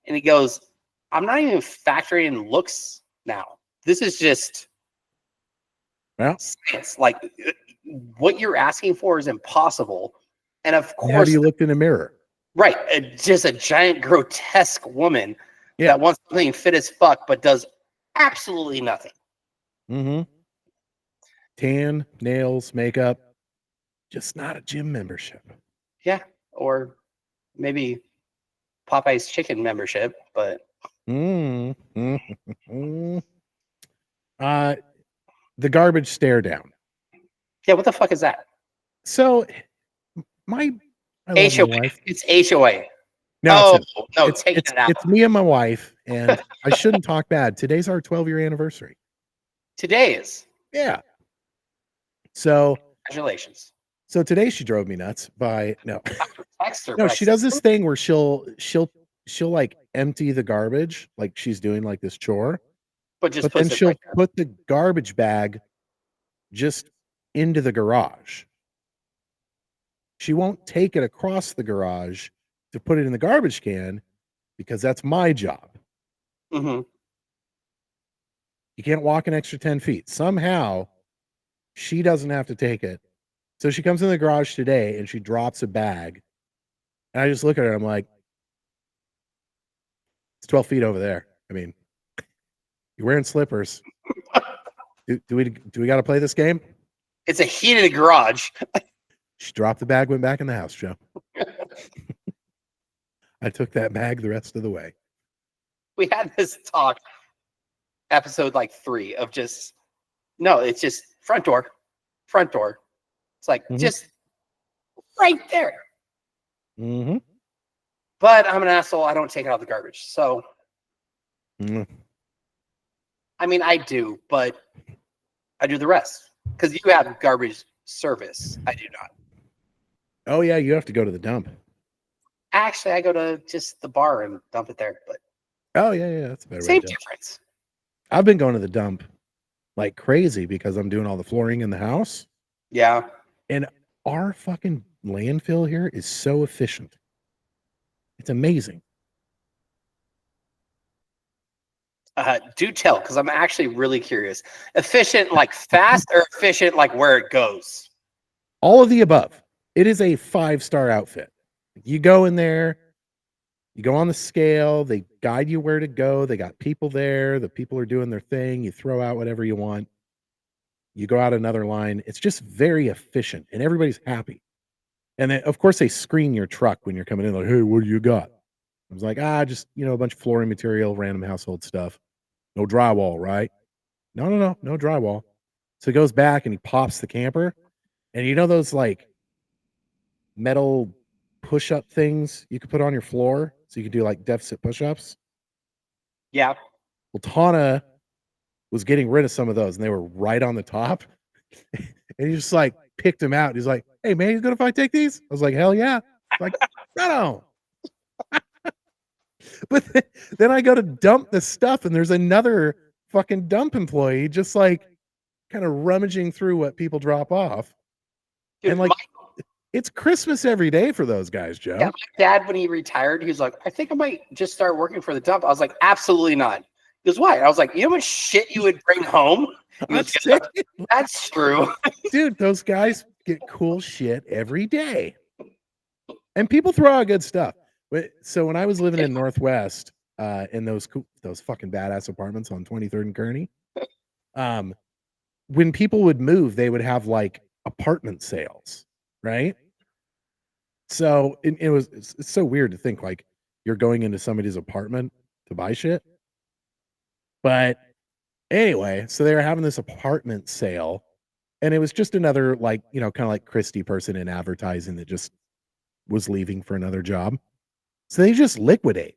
And he goes, I'm not even factoring in looks now. This is just science. Like, what you're asking for is impossible. And of course, how do you look in a mirror? Right. Just a giant, grotesque woman that wants something fit as fuck, but does absolutely nothing. Tan, nails, makeup, just not a gym membership. Yeah. Or maybe Popeye's chicken membership, but the garbage stare down. Yeah, what the fuck is that? So I love HOA. my wife. It's HOA. No, it's me and my wife, and I shouldn't talk bad. Today's our 12-year anniversary. Today is. Yeah. So congratulations. So today she drove me nuts by no. Text her, No, she does this thing where she'll like empty the garbage, like she's doing like this chore. But then she'll put the garbage bag just into the garage. She won't take it across the garage to put it in the garbage can because that's my job. You can't walk an extra 10 feet. Somehow she doesn't have to take it. So she comes in the garage today and she drops a bag. And I just look at her and I'm like, it's 12 feet over there. I mean, you're wearing slippers. Do we got to play this game? It's a heated garage. She dropped the bag, went back in the house, Joe. I took that bag the rest of the way. We had this talk episode like 3 of just no, it's just front door. It's like just right there. Mm-hmm. But I'm an asshole. I don't take out the garbage. So, I mean, I do, but I do the rest because you have garbage service. I do not. Oh yeah, you have to go to the dump. Actually, I go to just the bar and dump it there. But Oh yeah, that's a better way same to do it. difference. I've been going to the dump like crazy because I'm doing all the flooring in the house. Yeah. And our fucking landfill here is so efficient. It's amazing. Do tell, because I'm actually really curious. Efficient, like fast, or efficient, like where it goes? All of the above. It is a 5-star outfit. You go in there, you go on the scale, they guide you where to go. They got people there. The people are doing their thing. You throw out whatever you want. You go out another line. It's just very efficient and everybody's happy. And then, of course, they screen your truck when you're coming in, like, hey, what do you got? I was like, just, a bunch of flooring material, random household stuff. No drywall, right? No drywall. So he goes back and he pops the camper. And those like metal push-up things you could put on your floor so you could do like deficit push-ups? Yeah. Well, Tana was getting rid of some of those and they were right on the top. And he just like picked them out. He's like, hey man, you good if I take these? I was like, hell yeah. Like, right on. But then I go to dump the stuff and there's another fucking dump employee just like kind of rummaging through what people drop off. Dude, and like it's Christmas every day for those guys, Joe. Yeah, my dad, when he retired, he was like, I think I might just start working for the dump. I was like, absolutely not. He goes, why? I was like, you know what shit you would bring home? He goes, that's true. Dude, those guys get cool shit every day. And people throw out good stuff. So when I was living in Northwest, in those fucking badass apartments on 23rd and Kearney, when people would move, they would have like apartment sales, right? So it's so weird to think like you're going into somebody's apartment to buy shit. But anyway, so they were having this apartment sale, and it was just another like, kind of like Christie person in advertising that just was leaving for another job. So they just liquidate.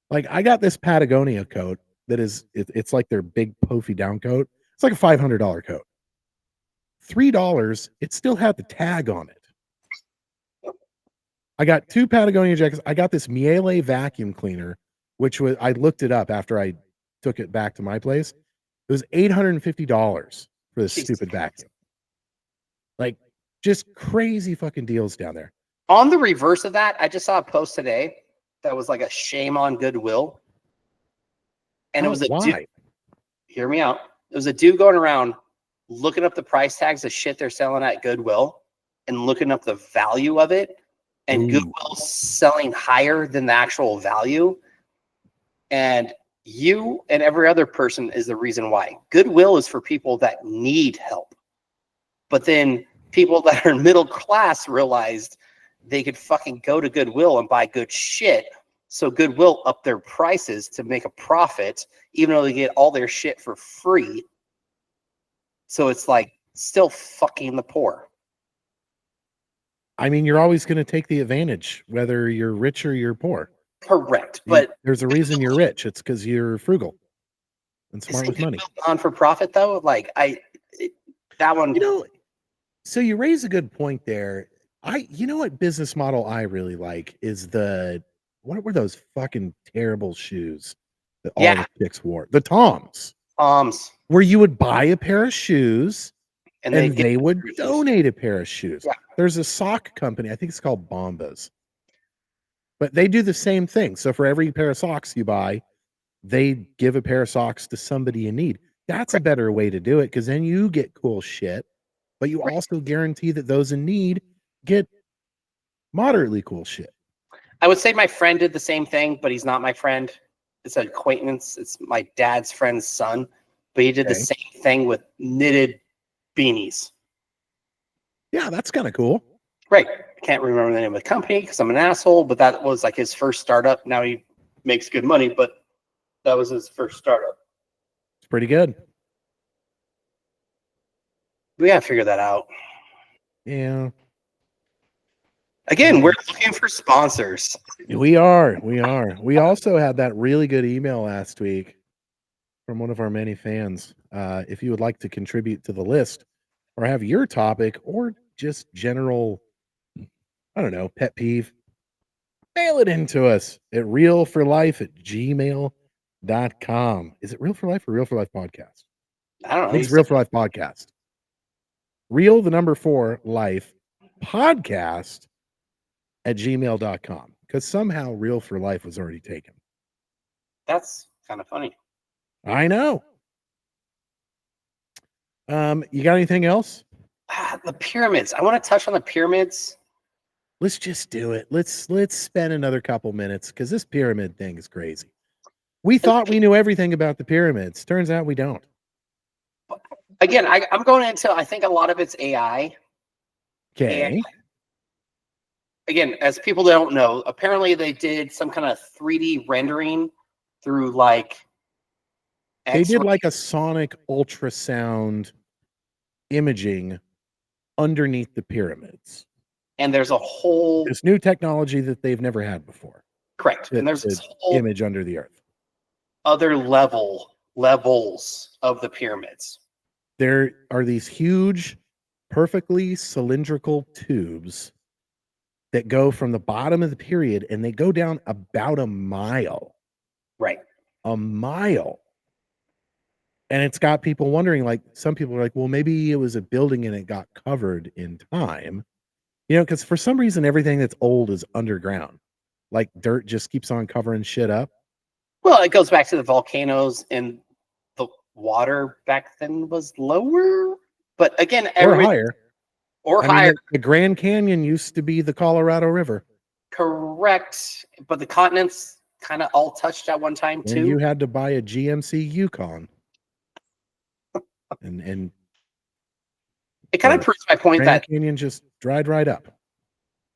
Like I got this Patagonia coat that it's like their big puffy down coat. It's like a $500 coat. $3, it still had the tag on it. I got 2 Patagonia jackets. I got this Miele vacuum cleaner, which I looked it up after I took it back to my place. It was $850 for this stupid vacuum. Like just crazy fucking deals down there. On the reverse of that, I just saw a post today that was like a shame on Goodwill. And it was a dude. Hear me out. It was a dude going around looking up the price tags of shit they're selling at Goodwill and looking up the value of it. And Goodwill selling higher than the actual value. And you and every other person is the reason why. Goodwill is for people that need help. But then people that are middle class realized they could fucking go to Goodwill and buy good shit. So Goodwill upped their prices to make a profit, even though they get all their shit for free. So it's like still fucking the poor. I mean, you're always going to take the advantage, whether you're rich or you're poor. Correct. But there's a reason you're rich. It's because you're frugal and smart with money. On for profit though, like that one. So you raise a good point there. What business model I really like is what were those fucking terrible shoes that all the chicks wore? The Toms. Where you would buy a pair of shoes and they would donate a pair of shoes. Yeah. There's a sock company, I think it's called Bombas. But they do the same thing. So for every pair of socks you buy, they give a pair of socks to somebody in need. That's a better way to do it because then you get cool shit, but you also guarantee that those in need get moderately cool shit. I would say my friend did the same thing, but he's not my friend. It's an acquaintance. It's my dad's friend's son, but he did the same thing with knitted beanies. Yeah, that's kind of cool. Right. I can't remember the name of the company because I'm an asshole, but that was like his first startup. Now he makes good money, but that was his first startup. pretty good. We gotta figure that out. Yeah. Again, we're looking for sponsors. We are. We also had that really good email last week from one of our many fans. If you would like to contribute to the list or have your topic or just general, I don't know, pet peeve, mail it into us at realforlife@gmail.com. Is it Real for Life or Real for Life Podcast? I don't know. I think it's Real for Life Podcast. Real, the number 4, life podcast at gmail.com. Because somehow Real for Life was already taken. That's kind of funny. I know. You got anything else? The pyramids. I want to touch on the pyramids. Let's just do it. Let's spend another couple minutes because this pyramid thing is crazy. We thought we knew everything about the pyramids. Turns out we don't. Again, I'm going into, I think a lot of it's AI. Okay. And again, as people don't know, apparently they did some kind of 3D rendering through like They did like a sonic ultrasound imaging underneath the pyramids. And there's a whole This new technology that they've never had before. correct. And there's this whole image under the earth. Other levels of the pyramids. There are these huge, perfectly cylindrical tubes that go from the bottom of the pyramid and they go down about a mile. Right. A mile. And it's got people wondering, like, some people are like, well, maybe it was a building and it got covered in time. You know, because for some reason, everything that's old is underground. Like dirt just keeps on covering shit up. Well, it goes back to the volcanoes, and the water back then was lower. But again, Or higher. Or I higher. mean, the Grand Canyon used to be the Colorado River. Correct. But the continents kind of all touched at one time, too. And you had to buy a GMC Yukon. and it kind of proves my point Grand that Canyon just dried right up.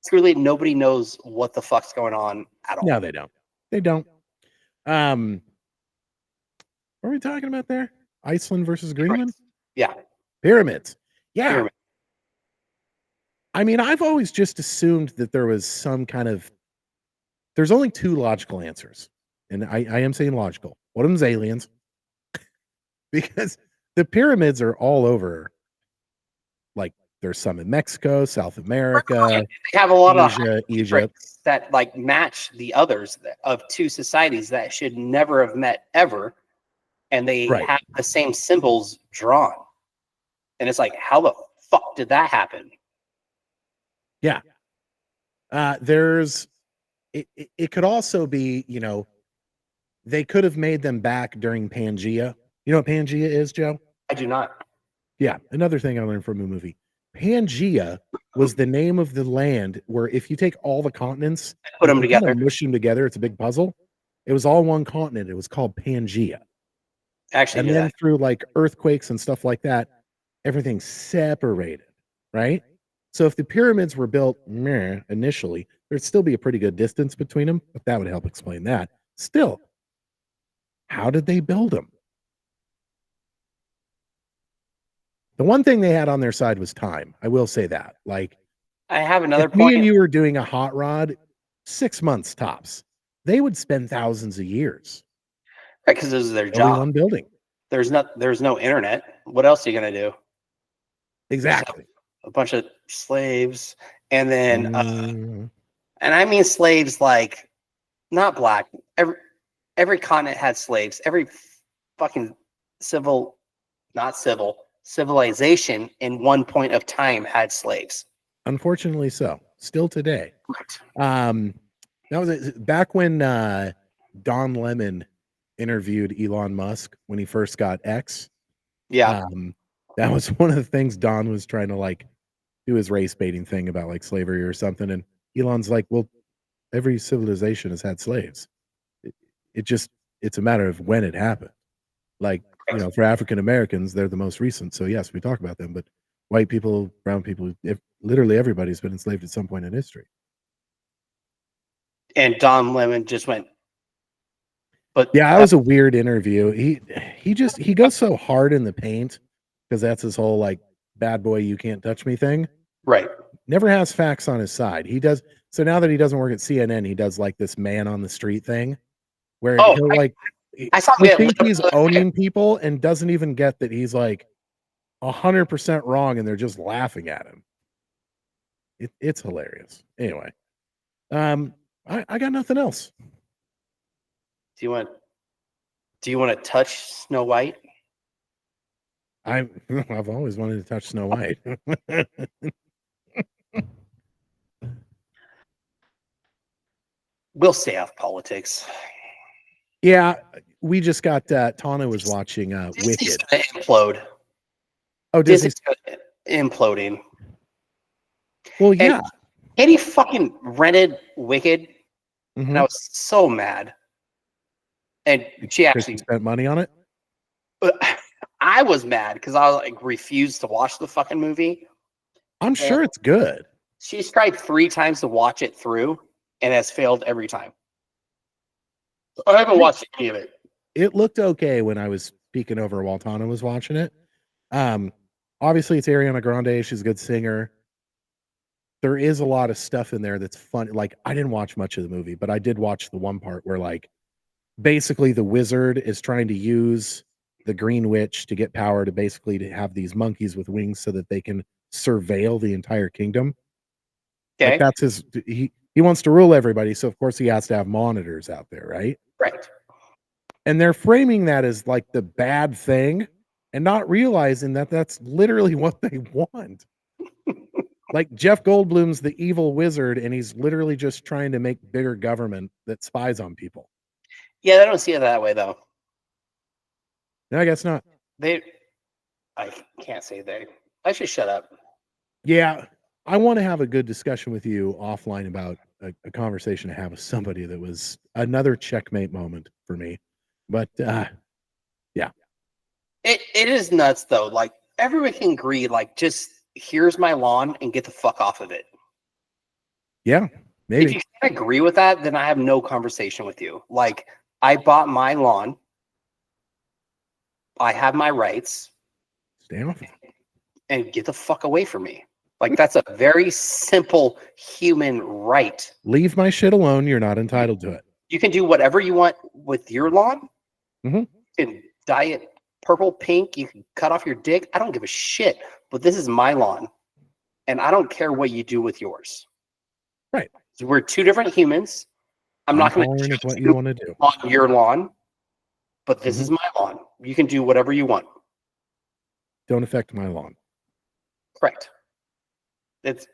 truly nobody knows what the fuck's going on at all. No, they don't. They don't. What are we talking about there? Iceland versus Greenland? Yeah. Pyramids. Yeah. Pyramid. I mean, I've always just assumed that there was some kind of. There's only 2 logical answers. And I am saying logical. One of them's aliens. Because the pyramids are all over. Like, there's some in Mexico, South America. They have a lot Asia, of Egypt. that like match the others of 2 societies that should never have met ever. And they have the same symbols drawn. And it's like, how the fuck did that happen? Yeah. There's it could also be, you know, they could have made them back during Pangea. You know what Pangea is, Joe? I do not. Yeah, another thing I learned from a movie. Pangea was the name of the land where if you take all the continents, put them together, mush them together, it's a big puzzle. It was all one continent. It was called Pangea. Actually, and then through like earthquakes and stuff like that, everything's separated, right? So if the pyramids were built initially, there'd still be a pretty good distance between them, but that would help explain that. Still, how did they build them? The one thing they had on their side was time. I will say that. Like, I have another point. Me and you were doing a hot rod, 6 months tops. They would spend thousands of years. Right, because this is their job. One building. There's no internet. What else are you gonna do? Exactly. A bunch of slaves, and then and I mean slaves like not black. Every continent had slaves. Every fucking civilization in one point of time had slaves. Unfortunately, so still today. That was back when Don Lemon interviewed Elon Musk when he first got X. Yeah. That was one of the things Don was trying to like do his race baiting thing about like slavery or something. And Elon's like, well, every civilization has had slaves. It's a matter of when it happened. Like, you know, for African Americans, they're the most recent. So yes, we talk about them, but white people, brown people, literally everybody's been enslaved at some point in history. And Don Lemon just went. But yeah, that was a weird interview. he goes so hard in the paint because that's his whole like bad boy, you can't touch me thing. Right. Never has facts on his side. He does. So now that he doesn't work at CNN, he does like this man on the street thing where Oh, he'll like, I saw him you get think lit he's up. owning people and doesn't even get that he's like 100% wrong and they're just laughing at him. It's hilarious. Anyway, I got nothing else. Do you want to touch Snow White? I've always wanted to touch Snow White. We'll stay off politics. Yeah, we just got Tana was watching Disney's Wicked. gonna implode. Oh, Disney's imploding. Well, yeah. Katie fucking rented Wicked, and I was so mad. And she actually spent money on it. But I was mad because I like refused to watch the fucking movie. I'm sure it's good. She's tried 3 times to watch it through and has failed every time. I haven't watched any of it. It looked okay when I was peeking over while Tana was watching it. Obviously it's Ariana Grande. She's a good singer. There is a lot of stuff in there that's fun. Like I didn't watch much of the movie, but I did watch the one part where like basically the wizard is trying to use the Green Witch to get power to basically to have these monkeys with wings so that they can surveil the entire kingdom. Okay. Like that's he wants to rule everybody, so of course he has to have monitors out there, right? Right. And they're framing that as like the bad thing and not realizing that that's literally what they want. Like Jeff Goldblum's the evil wizard and he's literally just trying to make bigger government that spies on people. Yeah, they don't see it that way though. No, I guess not. I can't say they. I should shut up. Yeah, I want to have a good discussion with you offline about a conversation to have with somebody that was another checkmate moment for me. But yeah. It is nuts though. Like everyone can agree, like just here's my lawn and get the fuck off of it. Yeah, maybe. If you can't agree with that, then I have no conversation with you. Like I bought my lawn. I have my rights. Stay off. And get the fuck away from me. Like that's a very simple human right. Leave my shit alone. You're not entitled to it. You can do whatever you want with your lawn. Mm-hmm. You can dye it purple, pink. You can cut off your dick. I don't give a shit. But this is my lawn. And I don't care what you do with yours. Right. So we're 2 different humans. I'm not going to do what you want to do on your lawn. But this is my lawn. You can do whatever you want. Don't affect my lawn. Correct. It's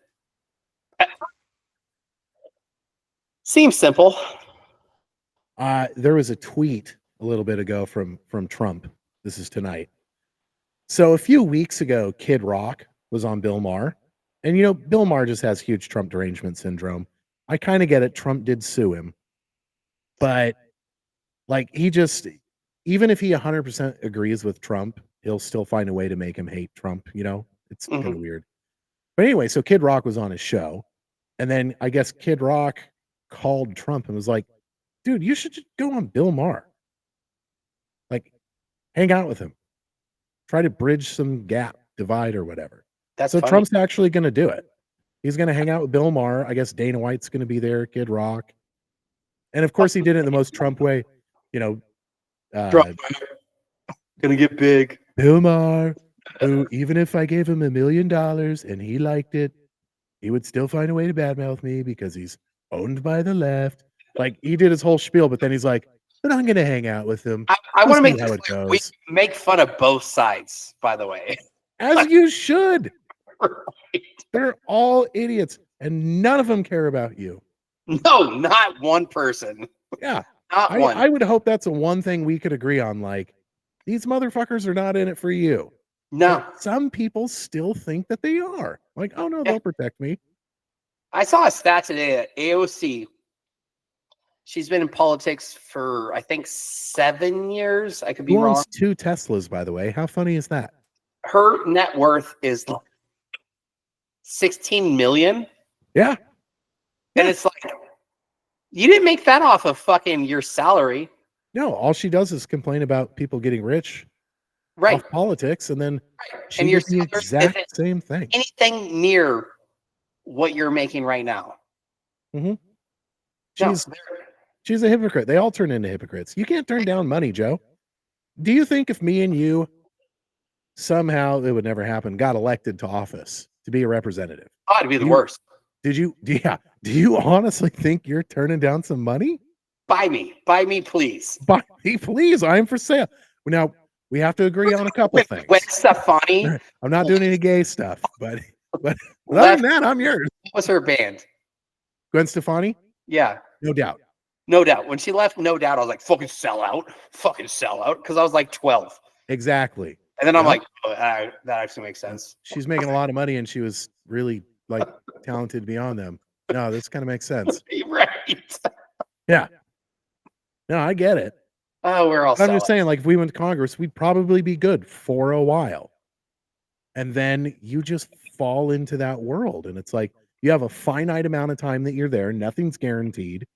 seems simple. There was a tweet a little bit ago from Trump. This is tonight. So a few weeks ago, Kid Rock was on Bill Maher. And you know, Bill Maher just has huge Trump derangement syndrome. I kind of get it. Trump did sue him. But like he just, even if he 100% agrees with Trump, he'll still find a way to make him hate Trump, you know? It's kind of weird. But anyway, so Kid Rock was on his show. And then I guess Kid Rock called Trump and was like, dude, you should just go on Bill Maher. Like, hang out with him. Try to bridge some gap, divide, or whatever. That's so funny. Trump's actually going to do it. He's going to hang out with Bill Maher. I guess Dana White's going to be there, Kid Rock. And of course, he did it in the most Trump way. You know, Trump gonna get big. Bill Maher, who even if I gave him $1 million and he liked it, he would still find a way to badmouth me because he's owned by the left. Like he did his whole spiel, but then he's like, but I'm going to hang out with him. I want to make how this it clear. goes. We make fun of both sides, by the way. As you should. Right. They're all idiots and none of them care about you. No, not one person. Yeah. Not one. I would hope that's the one thing we could agree on. Like, these motherfuckers are not in it for you. No. But some people still think that they are. Like, oh no, they'll protect me. I saw a stat today at AOC. She's been in politics for, I think, 7 years. I could be Who wrong. owns 2 Teslas, by the way? How funny is that? Her net worth is 16 million. Yeah. And it's like, you didn't make that off of fucking your salary. No, all she does is complain about people getting rich Right. off politics, and then Right. she And your did the sellers exact isn't same thing. anything near what you're making right now. Mhm. No, She's a hypocrite. They all turn into hypocrites. You can't turn down money, Joe. Do you think if me and you somehow, it would never happen, got elected to office to be a representative, ought to be the you worst. do you honestly think you're turning down some money? Buy me, please. Buy me, please. I'm for sale. Now, we have to agree on a couple When things. Stefani I'm not doing any gay stuff, but other left, than that, I'm yours. what was her band? Gwen Stefani? Yeah, No doubt. No Doubt. When she left No Doubt, I was like, fucking sell out. Because I was like 12. Exactly. And then I'm Yep. like, oh, that actually makes sense. She's making a lot of money and she was really like talented beyond them. No, this kind of makes sense. Right. Yeah. No, I get it. Oh, we're all But I'm selling. just saying, like, if we went to Congress, we'd probably be good for a while. And then you just fall into that world. And it's like you have a finite amount of time that you're there, nothing's guaranteed.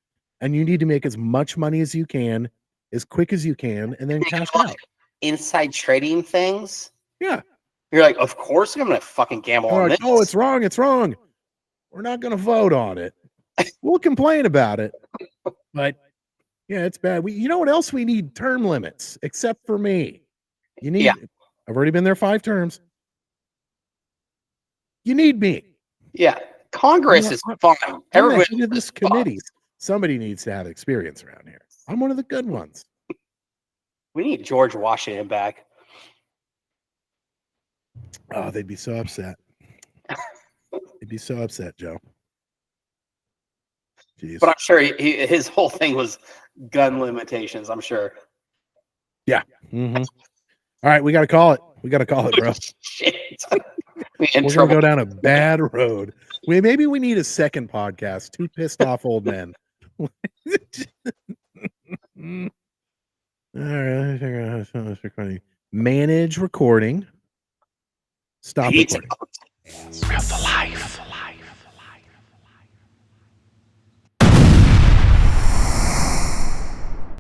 And you need to make as much money as you can, as quick as you can, and then cash out. Inside trading things. Yeah. You're like, of course I'm gonna fucking gamble on Like, this. oh, it's wrong. It's wrong. We're not going to vote on it. We'll complain about it. But yeah, it's bad. You know what else we need? Term limits, except for me. You need, I've already been there 5 terms. You need me. Yeah. Congress is fine. Everybody in this committee. Somebody needs to have experience around here. I'm one of the good ones. We need George Washington back. Oh, they'd be so upset. They'd be so upset, Joe. Jeez. But I'm sure his whole thing was gun limitations, I'm sure. Yeah. Mm-hmm. All right, we got to call it. We got to call it, bro. Shit. We're going to go down a bad road. Maybe we need a second podcast. 2 pissed off old men. All right. Manage recording. Stop recording. Real for life.